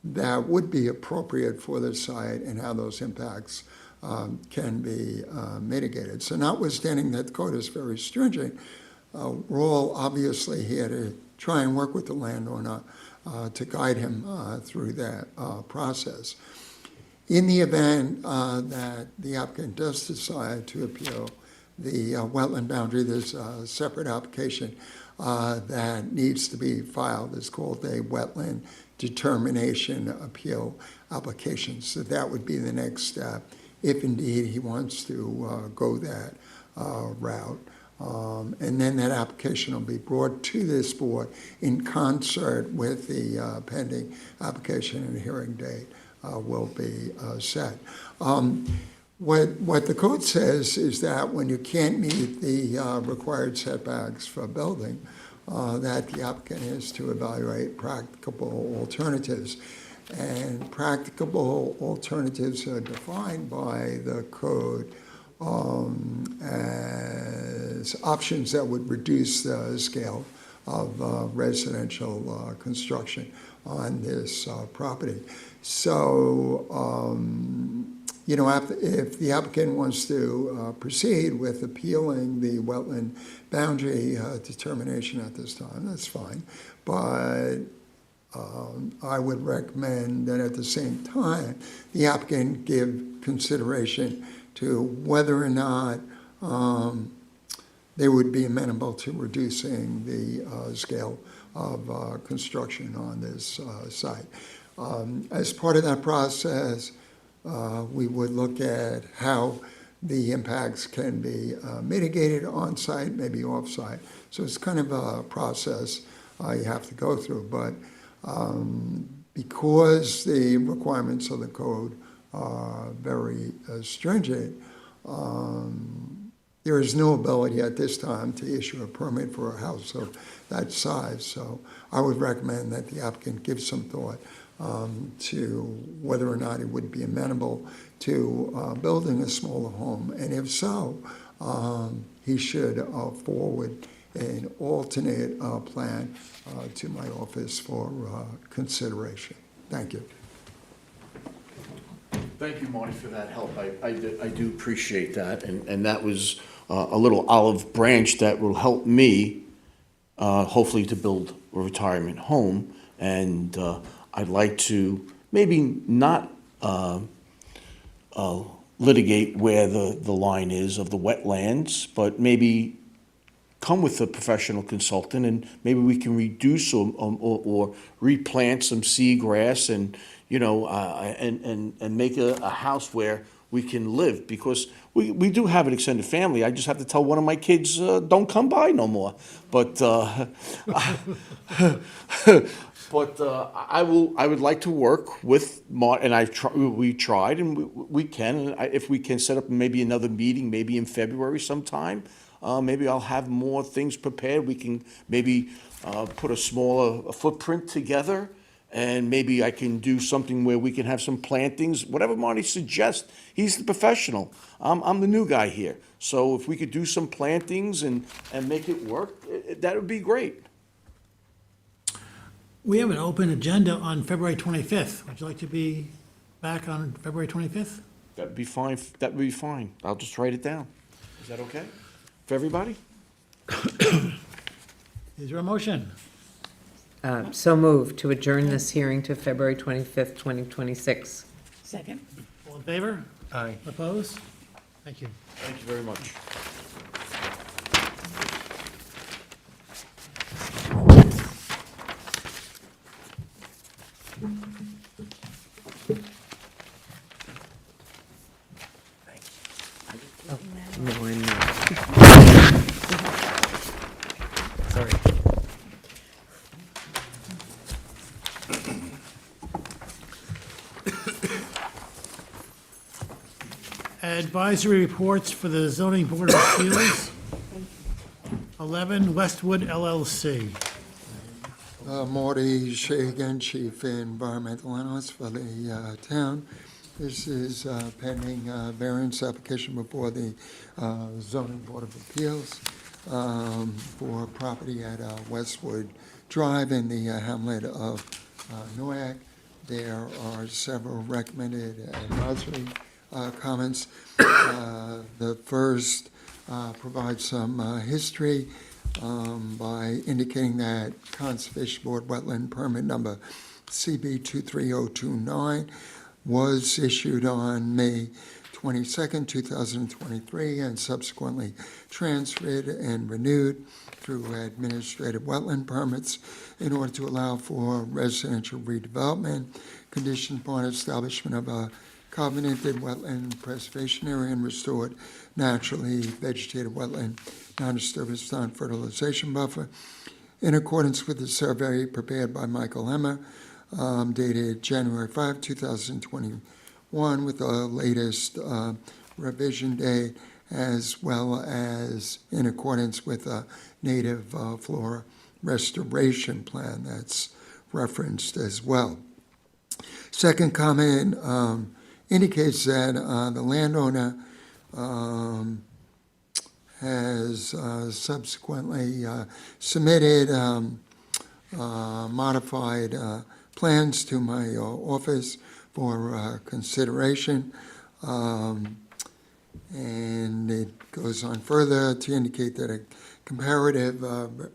that would be appropriate for the site and how those impacts can be mitigated. So notwithstanding that the code is very stringent, we're all obviously here to try and work with the landowner to guide him through that process. In the event that the applicant does decide to appeal the wetland boundary, there's a separate application that needs to be filed. It's called a wetland determination appeal application. So that would be the next step if indeed he wants to go that route. And then that application will be brought to this board in concert with the pending application, and a hearing date will be set. What the code says is that when you can't meet the required setbacks for building, that the applicant is to evaluate practicable alternatives. And practicable alternatives are defined by the code as options that would reduce the scale of residential construction on this property. So, if the applicant wants to proceed with appealing the wetland boundary determination at this time, that's fine. But I would recommend that at the same time, the applicant give consideration to whether or not they would be amenable to reducing the scale of construction on this site. As part of that process, we would look at how the impacts can be mitigated on-site, maybe off-site. So it's kind of a process you have to go through. But because the requirements of the code are very stringent, there is no ability at this time to issue a permit for a house of that size. So I would recommend that the applicant give some thought to whether or not it would be amenable to building a smaller home. And if so, he should forward an alternate plan to my office for consideration. Thank you. Thank you, Marty, for that help. I do appreciate that, and that was a little olive branch that will help me, hopefully, to build a retirement home. And I'd like to maybe not litigate where the line is of the wetlands, but maybe come with a professional consultant, and maybe we can reduce or replant some seagrass and, you know, and make a house where we can live, because we do have an extended family. I just have to tell one of my kids, don't come by no more. But I would like to work with Mart, and we tried, and we can. And if we can set up maybe another meeting, maybe in February sometime, maybe I'll have more things prepared. We can maybe put a smaller footprint together, and maybe I can do something where we can have some plantings, whatever Marty suggests. He's the professional. I'm the new guy here. So if we could do some plantings and make it work, that would be great. We have an open agenda on February 25th. Would you like to be back on February 25th? That'd be fine. That'd be fine. I'll just write it down. Is that okay for everybody? Is there a motion? So moved to adjourn this hearing to February 25th, 2026. Second. All in favor? Aye. Opposed? Thank you. Thank you very much. No, I'm not. Sorry. Advisory reports for the zoning board of appeals. 11 Westwood LLC. Marty Shagan, Chief Environmental Analyst for the town. This is pending variance application before the zoning board of appeals for property at Westwood Drive in the hamlet of Noyak. There are several recommended advisory comments. The first provides some history by indicating that Conservation Board Wetland Permit Number CB 23029 was issued on May 22nd, 2023, and subsequently transferred and renewed through administrative wetland permits in order to allow for residential redevelopment, conditioned upon establishment of a covenanted wetland preservation area and restored naturally vegetated wetland non-disturbance non-fertilization buffer in accordance with the survey prepared by Michael Emmer, dated January 5, 2021, with the latest revision date, as well as in accordance with a native flora restoration plan that's referenced as well. Second comment indicates that the landowner has subsequently submitted modified plans to my office for consideration. And it goes on further to indicate that a comparative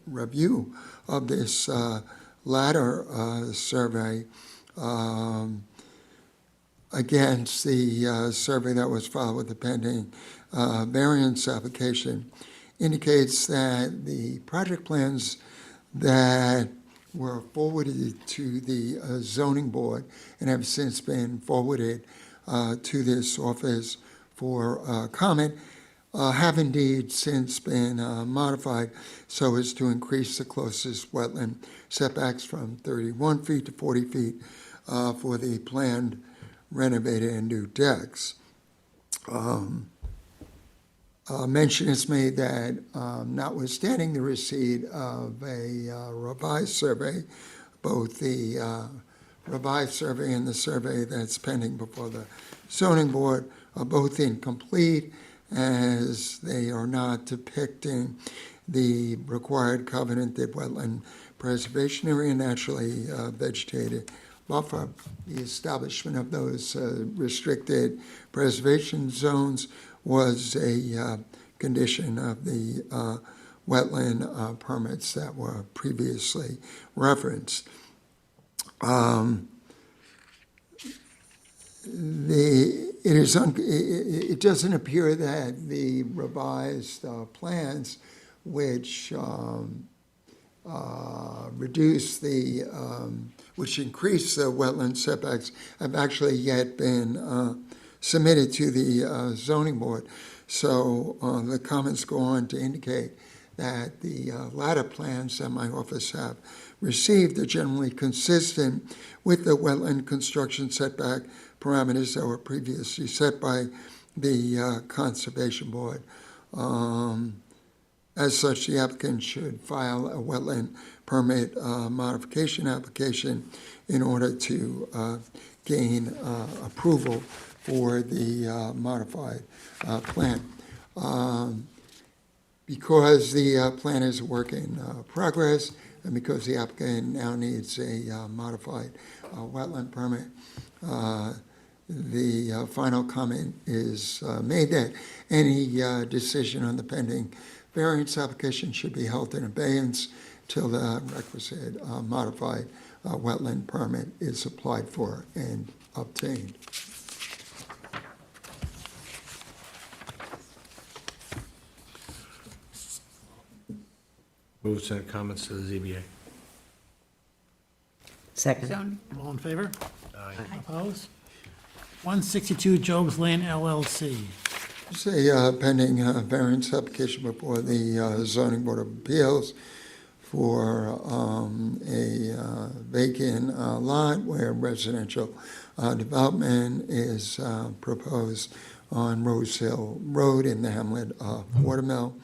review of this latter survey against the survey that was filed with the pending variance application indicates that the project plans that were forwarded to the zoning board and have since been forwarded to this office for comment have indeed since been modified so as to increase the closest wetland setbacks from 31 feet to 40 feet for the planned renovated and new decks. Mention is made that notwithstanding the receipt of a revised survey, both the revised survey and the survey that's pending before the zoning board are both incomplete, as they are not depicting the required covenanted wetland preservation area, naturally vegetated buffer. The establishment of those restricted preservation zones was a condition of the wetland permits that were previously referenced. It doesn't appear that the revised plans, which which increase the wetland setbacks, have actually yet been submitted to the zoning board. So the comments go on to indicate that the latter plans that my office have received are generally consistent with the wetland construction setback parameters that were previously set by the Conservation Board. As such, the applicant should file a wetland permit modification application in order to gain approval for the modified plan. Because the plan is a work in progress, and because the applicant now needs a modified wetland permit, the final comment is made that any decision on the pending variance application should be held in abeyance till the requisite modified wetland permit is applied for and obtained. Move to send comments to the ZBA. Second. Zoning. All in favor? Aye. Opposed? 162 Job's Lane LLC. It's a pending variance application before the zoning board of appeals for a vacant lot where residential development is proposed on Rose Hill Road in the hamlet of Watermill.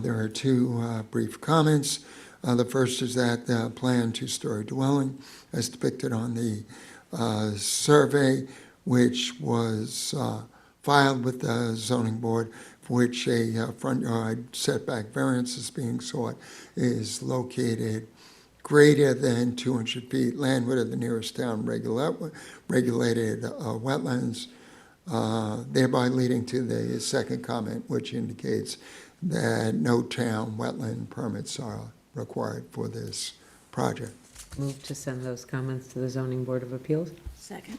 There are two brief comments. The first is that the planned two-story dwelling, as depicted on the survey, which was filed with the zoning board, for which a front yard setback variance is being sought, is located greater than 200 feet landward of the nearest town regulated wetlands, thereby leading to the second comment, which indicates that no town wetland permits are required for this project. Move to send those comments to the zoning board of appeals. Second.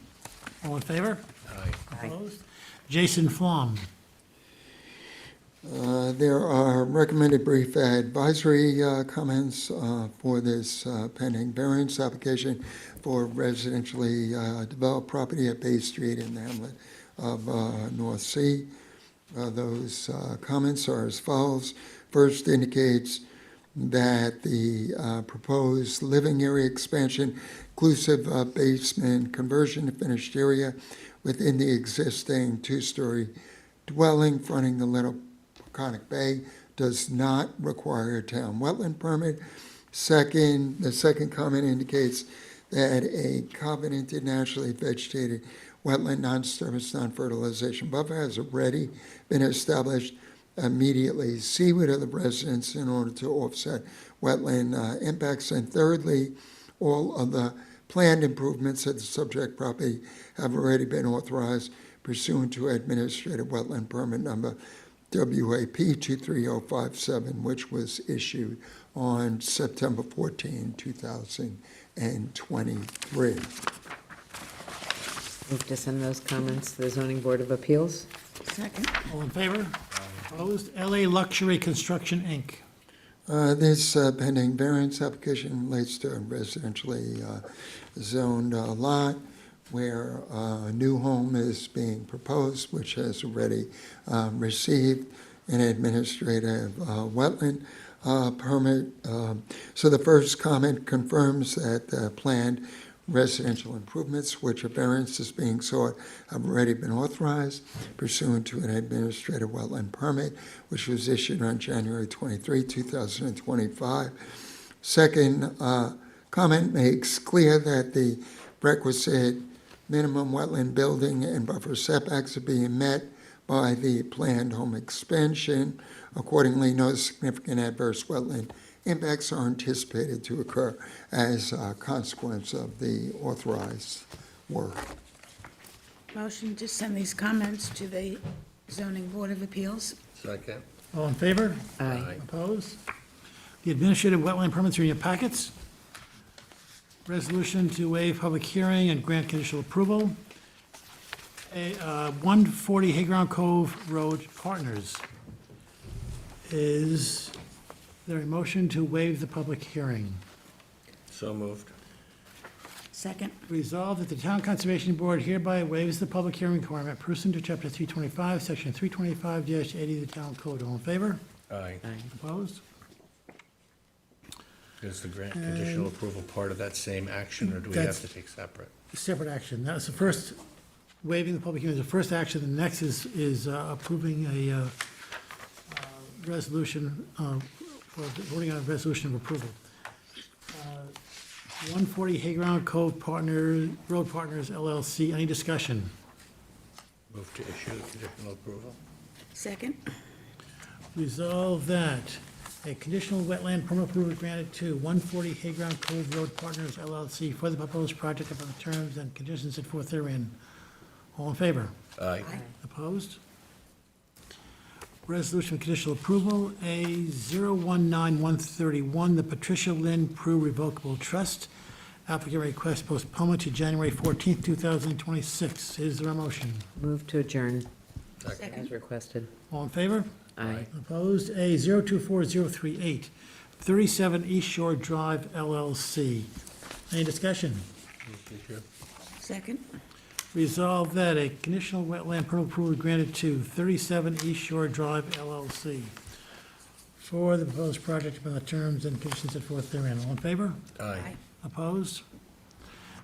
All in favor? Aye. Opposed? Jason Flom. There are recommended brief advisory comments for this pending variance application for residentially developed property at Bay Street in the hamlet of North Sea. Those comments are as follows. First, indicates that the proposed living area expansion, inclusive of basement conversion to finished area within the existing two-story dwelling fronting the Little Peconic Bay, does not require a town wetland permit. Second, the second comment indicates that a covenanted naturally vegetated wetland non-disturbance, non-fertilization buffer has already been established immediately seaward of the residence in order to offset wetland impacts. And thirdly, all of the planned improvements at the subject property have already been authorized pursuant to administrative wetland permit number WAP 23057, which was issued on September 14, 2023. Move to send those comments to the zoning board of appeals. Second. All in favor? Opposed? LA Luxury Construction, Inc. This pending variance application relates to a residentially zoned lot where a new home is being proposed, which has already received an administrative wetland permit. So the first comment confirms that the planned residential improvements, which a variance is being sought, have already been authorized pursuant to an administrative wetland permit, which was issued on January 23, 2025. Second comment makes clear that the requisite minimum wetland building and buffer setbacks are being met by the planned home expansion. Accordingly, no significant adverse wetland impacts are anticipated to occur as a consequence of the authorized work. Motion to send these comments to the zoning board of appeals. Second. All in favor? Aye. Opposed? The administrative wetland permits are in your packets. Resolution to waive public hearing and grant conditional approval. 140 Hayground Cove Road Partners. Is there a motion to waive the public hearing? So moved. Second. Resolved that the Town Conservation Board hereby waives the public hearing requirement pursuant to Chapter 325, Section 325-80 of the Town Code. All in favor? Aye. Opposed? Is the grant conditional approval part of that same action, or do we have That's- to take separate? Separate action. That was the first, waiving the public hearing is the first action. The next is approving a resolution, or voting on a resolution of approval. 140 Hayground Cove Road Partners LLC. Any discussion? Move to issue the conditional approval? Second. Resolve that a conditional wetland permit approval granted to 140 Hayground Cove Road Partners LLC for the proposed project upon the terms and conditions set forth therein. All in favor? Aye. Opposed? Resolution of conditional approval, A 019131, the Patricia Lynn Prue Revocable Trust. Applicant request postponement to January 14th, 2026. Is there a motion? Move to adjourn Second. as requested. All in favor? Aye. Opposed? A 024038, 37 East Shore Drive LLC. Any discussion? Move to issue. Second. Resolve that a conditional wetland permit approval granted to 37 East Shore Drive LLC for the proposed project upon the terms and conditions set forth therein. All in favor? Aye. Opposed?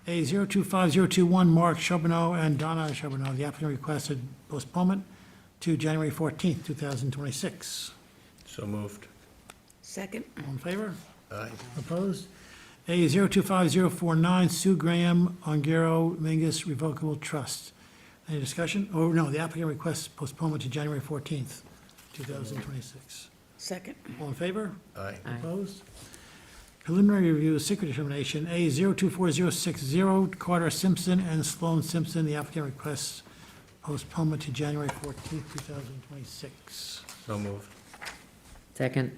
A 025021, Mark Charbonneau and Donna Charbonneau. The applicant requested postponement to January 14th, 2026. So moved. Second. All in favor? Aye. Opposed? A 025049, Sue Graham, Ongaro, Mingus Revocable Trust. Any discussion? Oh, no, the applicant requests postponement to January 14th, 2026. Second. All in favor? Aye. Aye. Opposed? Preliminary review, secret determination, A 024060, Carter Simpson and Sloan Simpson. The applicant requests postponement to January 14th, 2026. So moved. Second.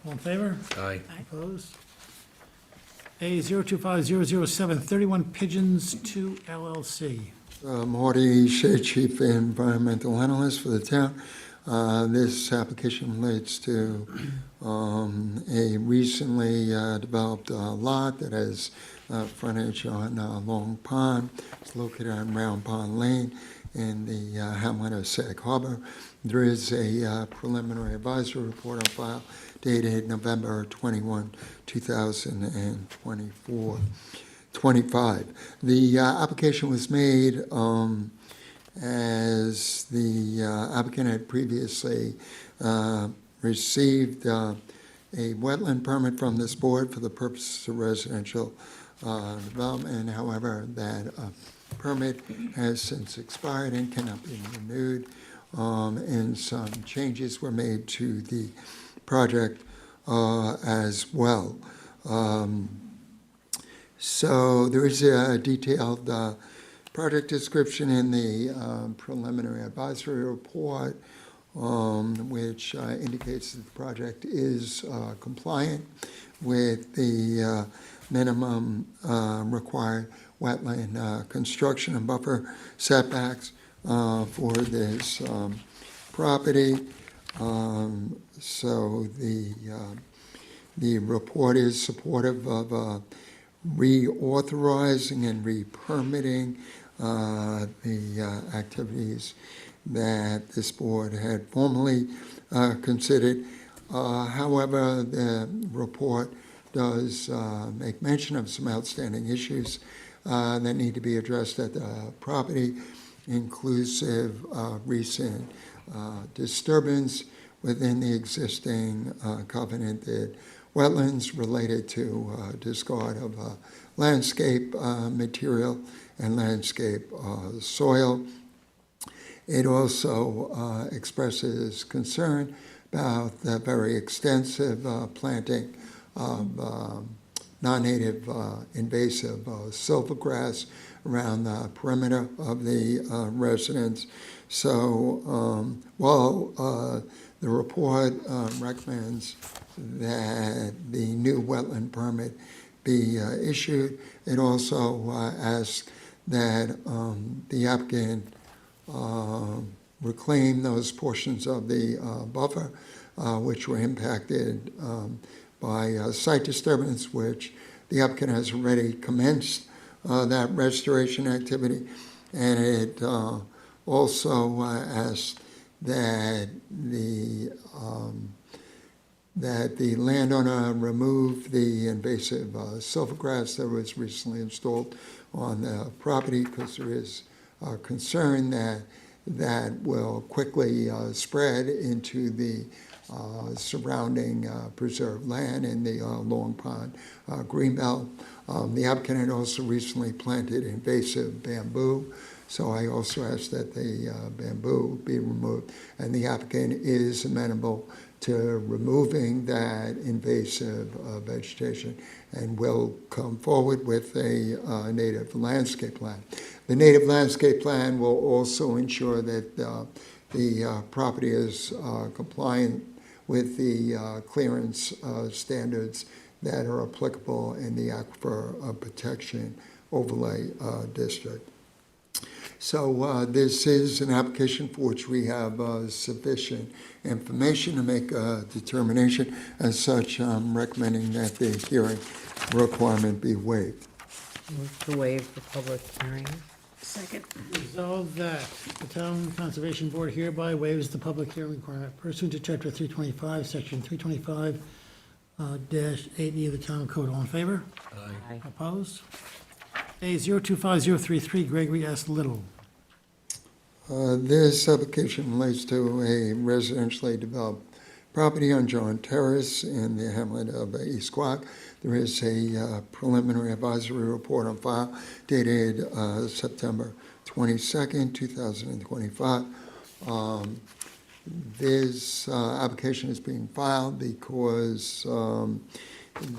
All in favor? Aye. Opposed? A 025007, 31 Pigeons 2 LLC. Marty Shea, Chief Environmental Analyst for the town. This application relates to a recently developed lot that has frontage on Long Pond. It's located on Round Pond Lane in the hamlet of Sag Harbor. There is a preliminary advisory report on file dated November 21, 2025. The application was made as the applicant had previously received a wetland permit from this board for the purposes of residential development. However, that permit has since expired and cannot be renewed, and some changes were made to the project as well. So there is a detailed project description in the preliminary advisory report. which indicates that the project is compliant with the minimum required wetland construction and buffer setbacks for this property. So the report is supportive of reauthorizing and re-permitting the activities that this board had formerly considered. However, the report does make mention of some outstanding issues that need to be addressed at the property, inclusive recent disturbance within the existing covenanted wetlands related to discard of landscape material and landscape soil. It also expresses concern about the very extensive planting of non-native invasive silvergrass around the perimeter of the residence. So while the report recommends that the new wetland permit be issued, it also asks that the applicant reclaim those portions of the buffer which were impacted by site disturbance, which the applicant has already commenced that restoration activity. And it also asks that the landowner remove the invasive silvergrass that was recently installed on the property, because there is concern that that will quickly spread into the surrounding preserved land in the Long Pond Greenbelt. The applicant had also recently planted invasive bamboo, so I also ask that the bamboo be removed, and the applicant is amenable to removing that invasive vegetation and will come forward with a native landscape plan. The native landscape plan will also ensure that the property is compliant with the clearance standards that are applicable in the Aquifer Protection Overlay District. So this is an application for which we have sufficient information to make a determination. As such, I'm recommending that the hearing requirement be waived. Move to waive the public hearing. Second. Resolved that the Town Conservation Board hereby waives the public hearing requirement pursuant to Chapter 325, Section 325 -8E of the Town Code. All in favor? Aye. Opposed? A 025033, Gregory S. Little. This application relates to a residentially developed property on John Terrace in the hamlet of East Quogue. There is a preliminary advisory report on file dated September 22nd, 2025. This application is being filed because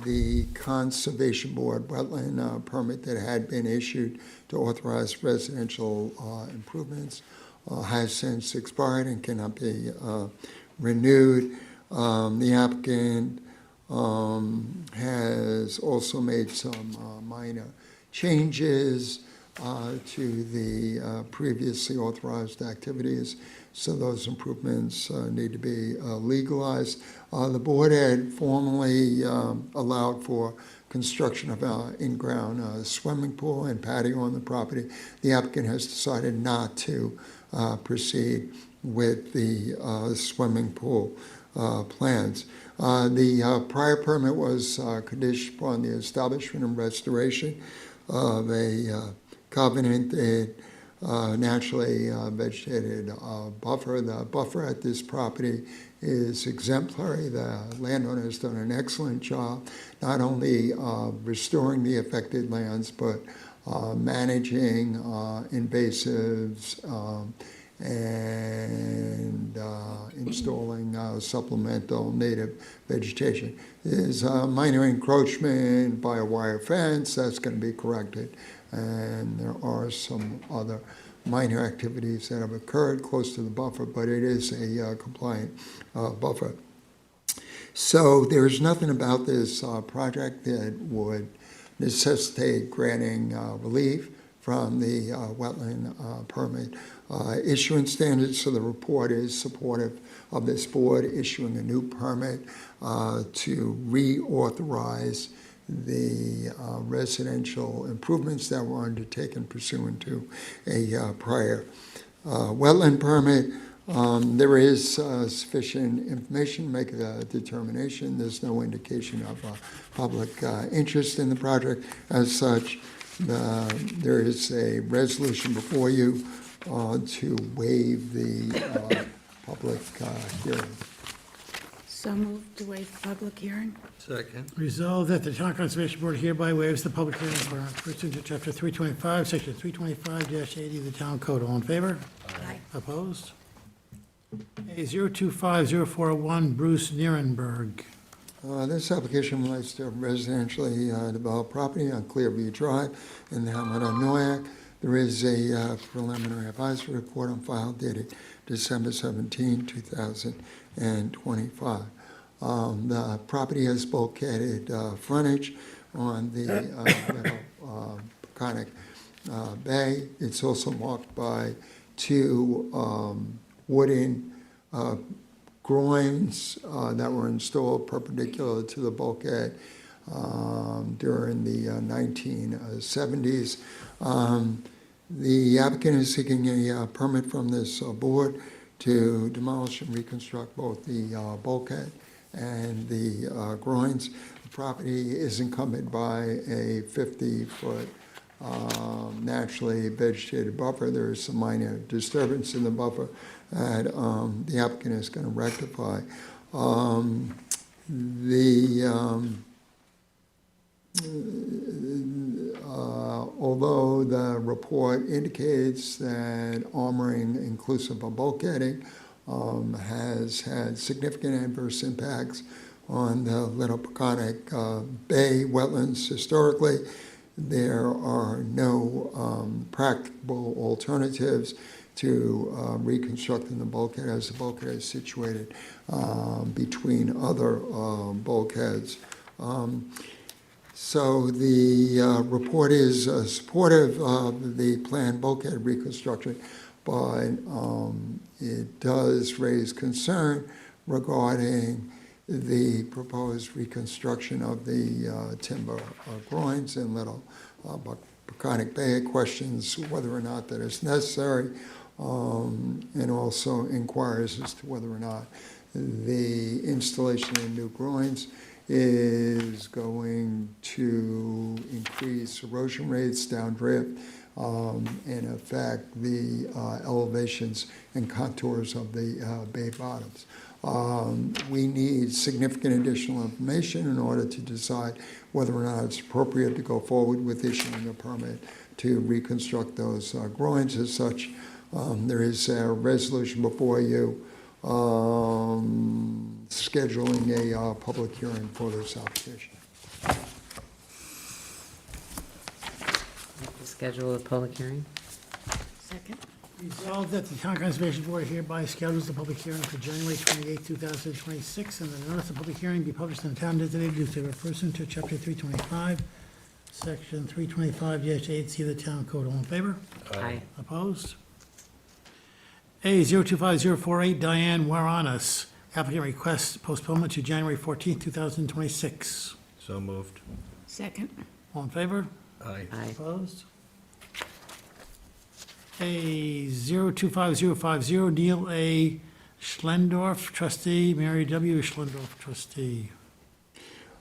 the Conservation Board wetland permit that had been issued to authorize residential improvements has since expired and cannot be renewed. The applicant has also made some minor changes to the previously authorized activities, so those improvements need to be legalized. The board had formally allowed for construction of an in-ground swimming pool and patio on the property. The applicant has decided not to proceed with the swimming pool plans. The prior permit was conditioned upon the establishment and restoration of a covenanted naturally vegetated buffer. The buffer at this property is exemplary. The landowner has done an excellent job, not only restoring the affected lands, but managing invasives and installing supplemental native vegetation. There's a minor encroachment by a wire fence that's going to be corrected, and there are some other minor activities that have occurred close to the buffer, but it is a compliant buffer. So there's nothing about this project that would necessitate granting relief from the wetland permit issuance standards. So the report is supportive of this board issuing a new permit to reauthorize the residential improvements that were undertaken pursuant to a prior wetland permit. There is sufficient information to make a determination. There's no indication of public interest in the project. As such, there is a resolution before you to waive the public hearing. So moved to waive the public hearing? Second. Resolved that the Town Conservation Board hereby waives the public hearing for pursuant to Chapter 325, Section 325-80 of the Town Code. All in favor? Aye. Opposed? A 025041, Bruce Nierenberg. This application relates to residentially developed property on Clearview Drive in the hamlet of Noyak. There is a preliminary advisory report on file dated December 17, 2025. The property has bulkheaded frontage on the Middle Peconic Bay. It's also marked by two wooden groins that were installed perpendicular to the bulkhead during the 1970s. The applicant is seeking a permit from this board to demolish and reconstruct both the bulkhead and the groins. The property is encumbered by a 50-foot naturally vegetated buffer. There is some minor disturbance in the buffer that the applicant is going to rectify. Although the report indicates that armoring inclusive of bulkheading has had significant adverse impacts on the Little Peconic Bay wetlands historically, there are no practical alternatives to reconstructing the bulkhead, as the bulkhead is situated between other bulkheads. So the report is supportive of the planned bulkhead reconstruction, but it does raise concern regarding the proposed reconstruction of the timber groins in Little Peconic Bay. It questions whether or not that is necessary, and also inquires as to whether or not the installation of new groins is going to increase erosion rates downdrift and affect the elevations and contours of the bay bottoms. We need significant additional information in order to decide whether or not it's appropriate to go forward with issuing a permit to reconstruct those groins. As such, there is a resolution before you scheduling a public hearing for this application. Schedule a public hearing? Second? Resolved that the Town Conservation Board hereby schedules the public hearing for January 28, 2026, and the notice of public hearing be published in the town designated newspaper pursuant to Chapter 325, Section 325-8C of the Town Code. All in favor? Aye. Opposed? A 025048, Diane Waranas. Applicant requests postponement to January 14, 2026. So moved. Second? All in favor? Aye. Aye. Opposed? A 025050, Neil A. Schlendorf, trustee, Mary W. Schlendorf, trustee.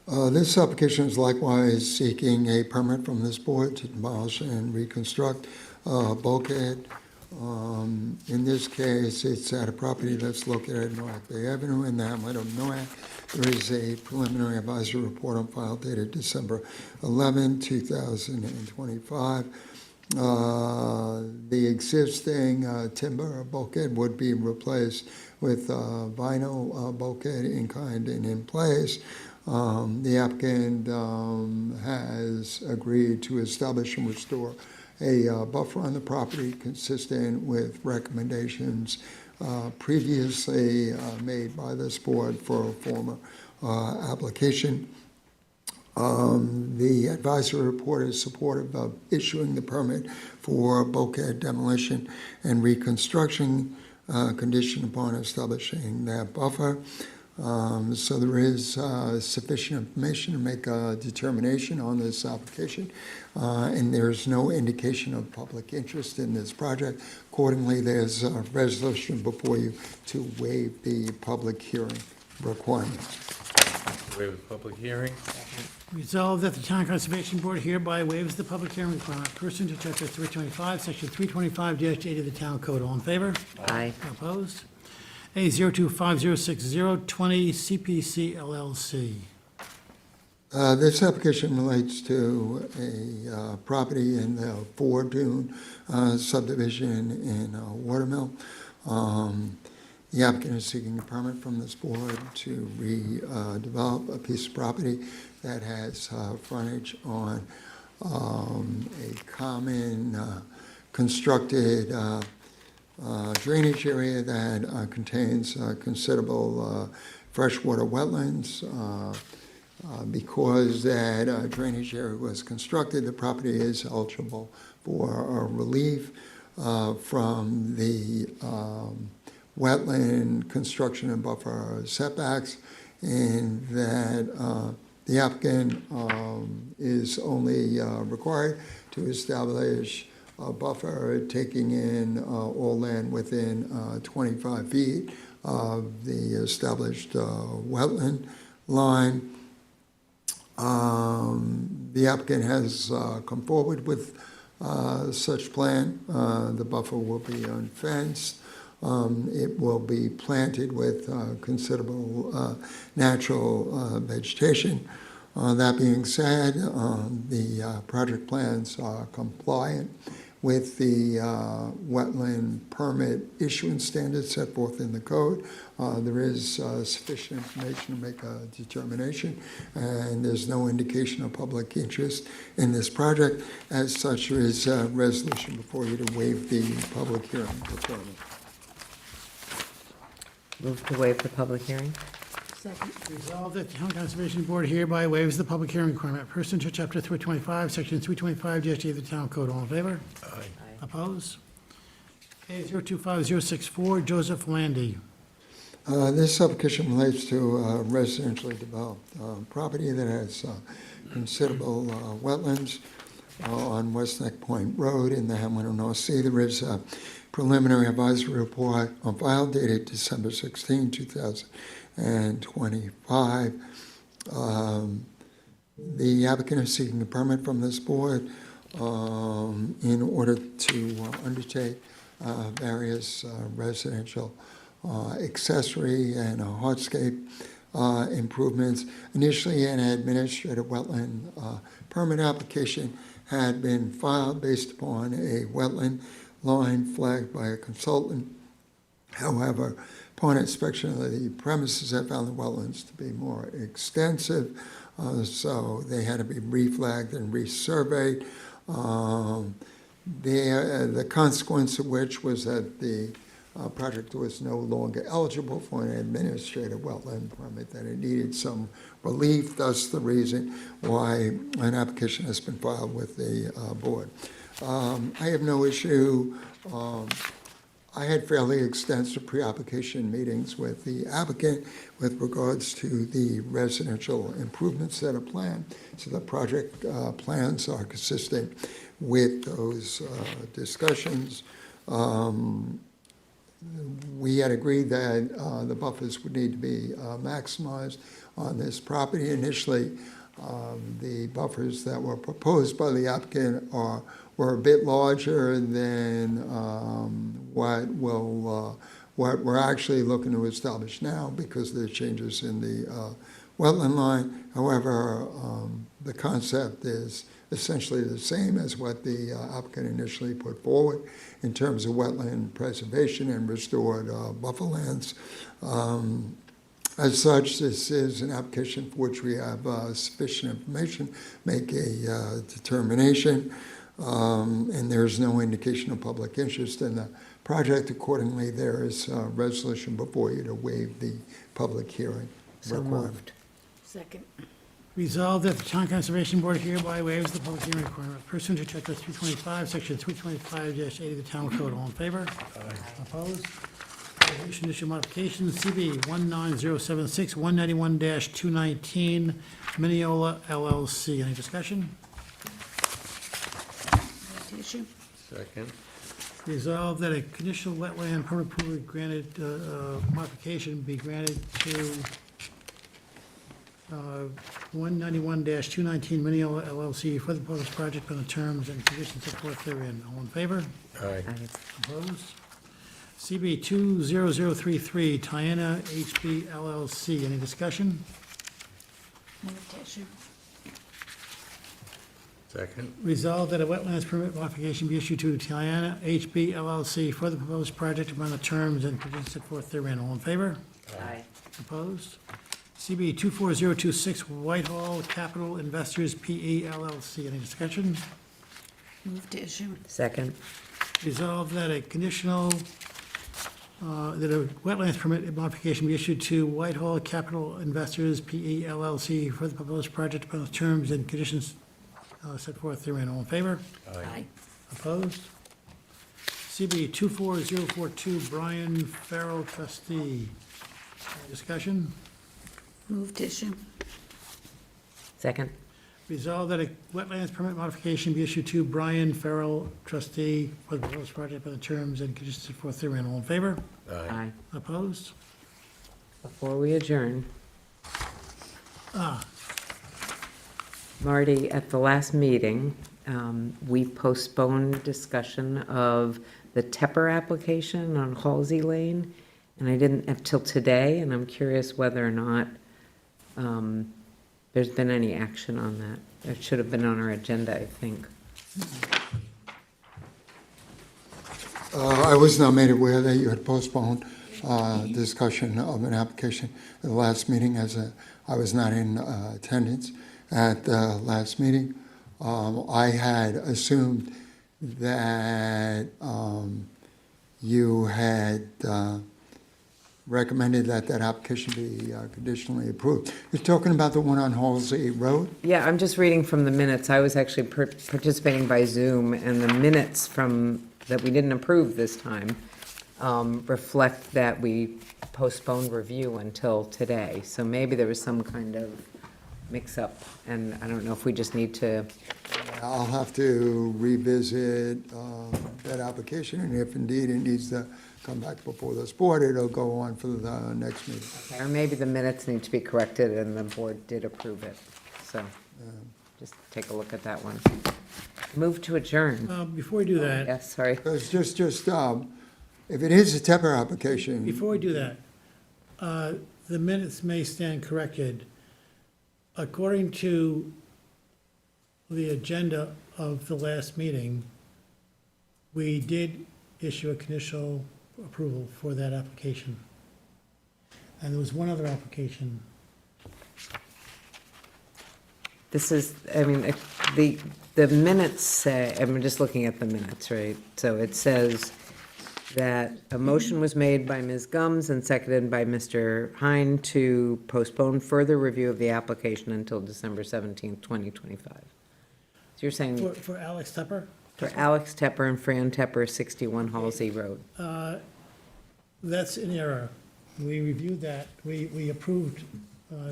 This application is likewise seeking a permit from this board to demolish and reconstruct bulkhead. In this case, it's at a property that's located at North Bay Avenue in the hamlet of Noyak. There is a preliminary advisory report on file dated December 11, 2025. The existing timber bulkhead would be replaced with vinyl bulkhead in kind and in place. The applicant has agreed to establish and restore a buffer on the property consistent with recommendations previously made by this board for a former application. The advisory report is supportive of issuing the permit for bulkhead demolition and reconstruction, conditioned upon establishing that buffer. So there is sufficient information to make a determination on this application, and there's no indication of public interest in this project. Accordingly, there's a resolution before you to waive the public hearing requirement. Waive the public hearing. Resolved that the Town Conservation Board hereby waives the public hearing requirement pursuant to Chapter 325, Section 325-8 of the Town Code. All in favor? Aye. Opposed? A 02506-020 CPC LLC. This application relates to a property in the Ford Dune subdivision in Watermill. The applicant is seeking a permit from this board to redevelop a piece of property that has frontage on a common constructed drainage area that contains considerable freshwater wetlands. Because that drainage area was constructed, the property is eligible for relief from the wetland construction and buffer setbacks, and that the applicant is only required to establish a buffer taking in all land within 25 feet of the established wetland line. The applicant has come forward with such plan. The buffer will be unfenced. It will be planted with considerable natural vegetation. That being said, the project plans are compliant with the wetland permit issuance standards set forth in the code. There is sufficient information to make a determination, and there's no indication of public interest in this project. As such, there is a resolution before you to waive the public hearing requirement. Move to waive the public hearing? Second. Resolved that the Town Conservation Board hereby waives the public hearing requirement pursuant to Chapter 325, Section 325-8 of the Town Code. All in favor? Aye. Opposed? A 025064, Joseph Landy. This application relates to a residentially developed property that has considerable wetlands on West Neck Point Road in the Hamlet of North Sea. There is a preliminary advisory report on file dated December 16, 2025. The applicant is seeking a permit from this board in order to undertake various residential accessory and hardscape improvements. Initially, an administrative wetland permit application had been filed based upon a wetland line flagged by a consultant. However, upon inspection of the premises, I found the wetlands to be more extensive, so they had to be reflagged and resurveyed. The consequence of which was that the project was no longer eligible for an administrative wetland permit, that it needed some relief, thus the reason why an application has been filed with the board. I have no issue. I had fairly extensive pre-application meetings with the applicant with regards to the residential improvements that are planned. So the project plans are consistent with those discussions. We had agreed that the buffers would need to be maximized on this property. Initially, the buffers that were proposed by the applicant were a bit larger than what we're actually looking to establish now because of the changes in the wetland line. However, the concept is essentially the same as what the applicant initially put forward in terms of wetland preservation and restored buffer lands. As such, this is an application for which we have sufficient information, make a determination. and there's no indication of public interest in the project. Accordingly, there is a resolution before you to waive the public hearing So requirement. moved. Second. Resolved that the Town Conservation Board hereby waives the public hearing requirement pursuant to Chapter 325, Section 325-80 of the Town Code. All in favor? Opposed? Resolution issue modification, CB 19076, 191-219, Mineola LLC. Any discussion? Move to issue. Second. Resolved that a conditional wetland permit approval granted, modification be granted to 191-219 Mineola LLC for the proposed project on the terms and conditions set forth therein. All in favor? Aye. Opposed? CB 20033, Tiana HB LLC. Any discussion? Move to issue. Second. Resolved that a wetlands permit modification be issued to Tiana HB LLC for the proposed project upon the terms and conditions set forth therein. All in favor? Aye. Opposed? CB 24026, Whitehall Capital Investors PE LLC. Any discussion? Move to issue. Second. Resolved that a conditional, that a wetlands permit modification be issued to Whitehall Capital Investors PE LLC for the proposed project upon the terms and conditions set forth therein. All in favor? Aye. Opposed? CB 24042, Brian Farrell, trustee. Any discussion? Move to issue. Second. Resolved that a wetlands permit modification be issued to Brian Farrell, trustee, for the proposed project by the terms and conditions set forth therein. All in favor? Aye. Opposed? Before we adjourn, Ah, Marty, at the last meeting, we postponed discussion of the Tepper application on Halsey Lane, and I didn't, until today, and I'm curious whether or not there's been any action on that. It should have been on our agenda, I think. I was not made aware that you had postponed discussion of an application at the last meeting, as I was not in attendance at the last meeting. I had assumed that you had recommended that that application be conditionally approved. You're talking about the one on Halsey Road? Yeah, I'm just reading from the minutes. I was actually participating by Zoom, and the minutes that we didn't approve this time reflect that we postponed review until today. So maybe there was some kind of mix-up, and I don't know if we just need to, I'll have to revisit that application, and if indeed it needs to come back before this board, it'll go on for the next meeting. or maybe the minutes need to be corrected and the board did approve it. So just take a look at that one. Move to adjourn. before we do that, Yes, sorry. It's just, if it is a Tepper application, before we do that, the minutes may stand corrected. According to the agenda of the last meeting, we did issue a conditional approval for that application. And there was one other application. This is, I mean, the minutes say, I'm just looking at the minutes, right? So it says that a motion was made by Ms. Gums and seconded by Mr. Hine to postpone further review of the application until December 17th, 2025. So you're saying For Alex Tepper? for Alex Tepper and Fran Tepper, 61 Halsey Road. That's an error. We reviewed that, we approved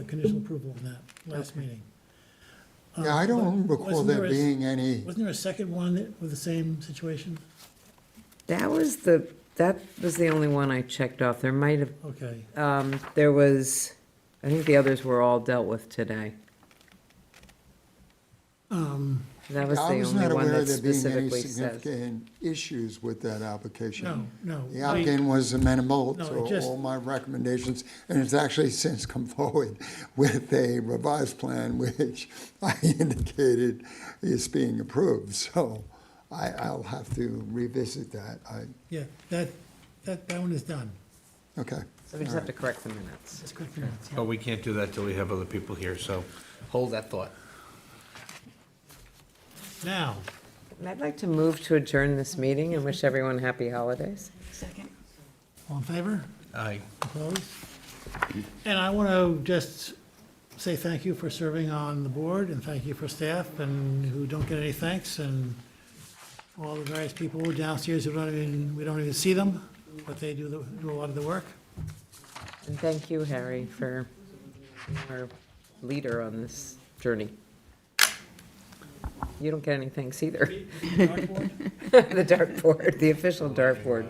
conditional approval on that last meeting. yeah, I don't But recall wasn't there there a- being any, Wasn't there a second one with the same situation? That was the only one I checked off. There might have, Okay. there was, I think the others were all dealt with today. That was I the was only not one aware that of there being any specifically says. significant issues with that application. No. The applicant was amenable No, it to just- all my recommendations, and it's actually since come forward with a revised plan, which I indicated is being approved, so I'll have to revisit that. Yeah, that one is done. Okay. So we just have to correct the minutes. That's correct. minutes, yeah. But we can't do that till we have other people here, so hold that thought. Now, I'd like to move to adjourn this meeting and wish everyone happy holidays. Second. All in favor? Aye. Opposed? And I want to just say thank you for serving on the board, and thank you for staff, and who don't get any thanks, and all the various people downstairs who we don't even see them, but they do a lot of the work. And thank you, Harry, for being our leader on this journey. You don't get any thanks either. Dartboard? The dartboard, the official dartboard.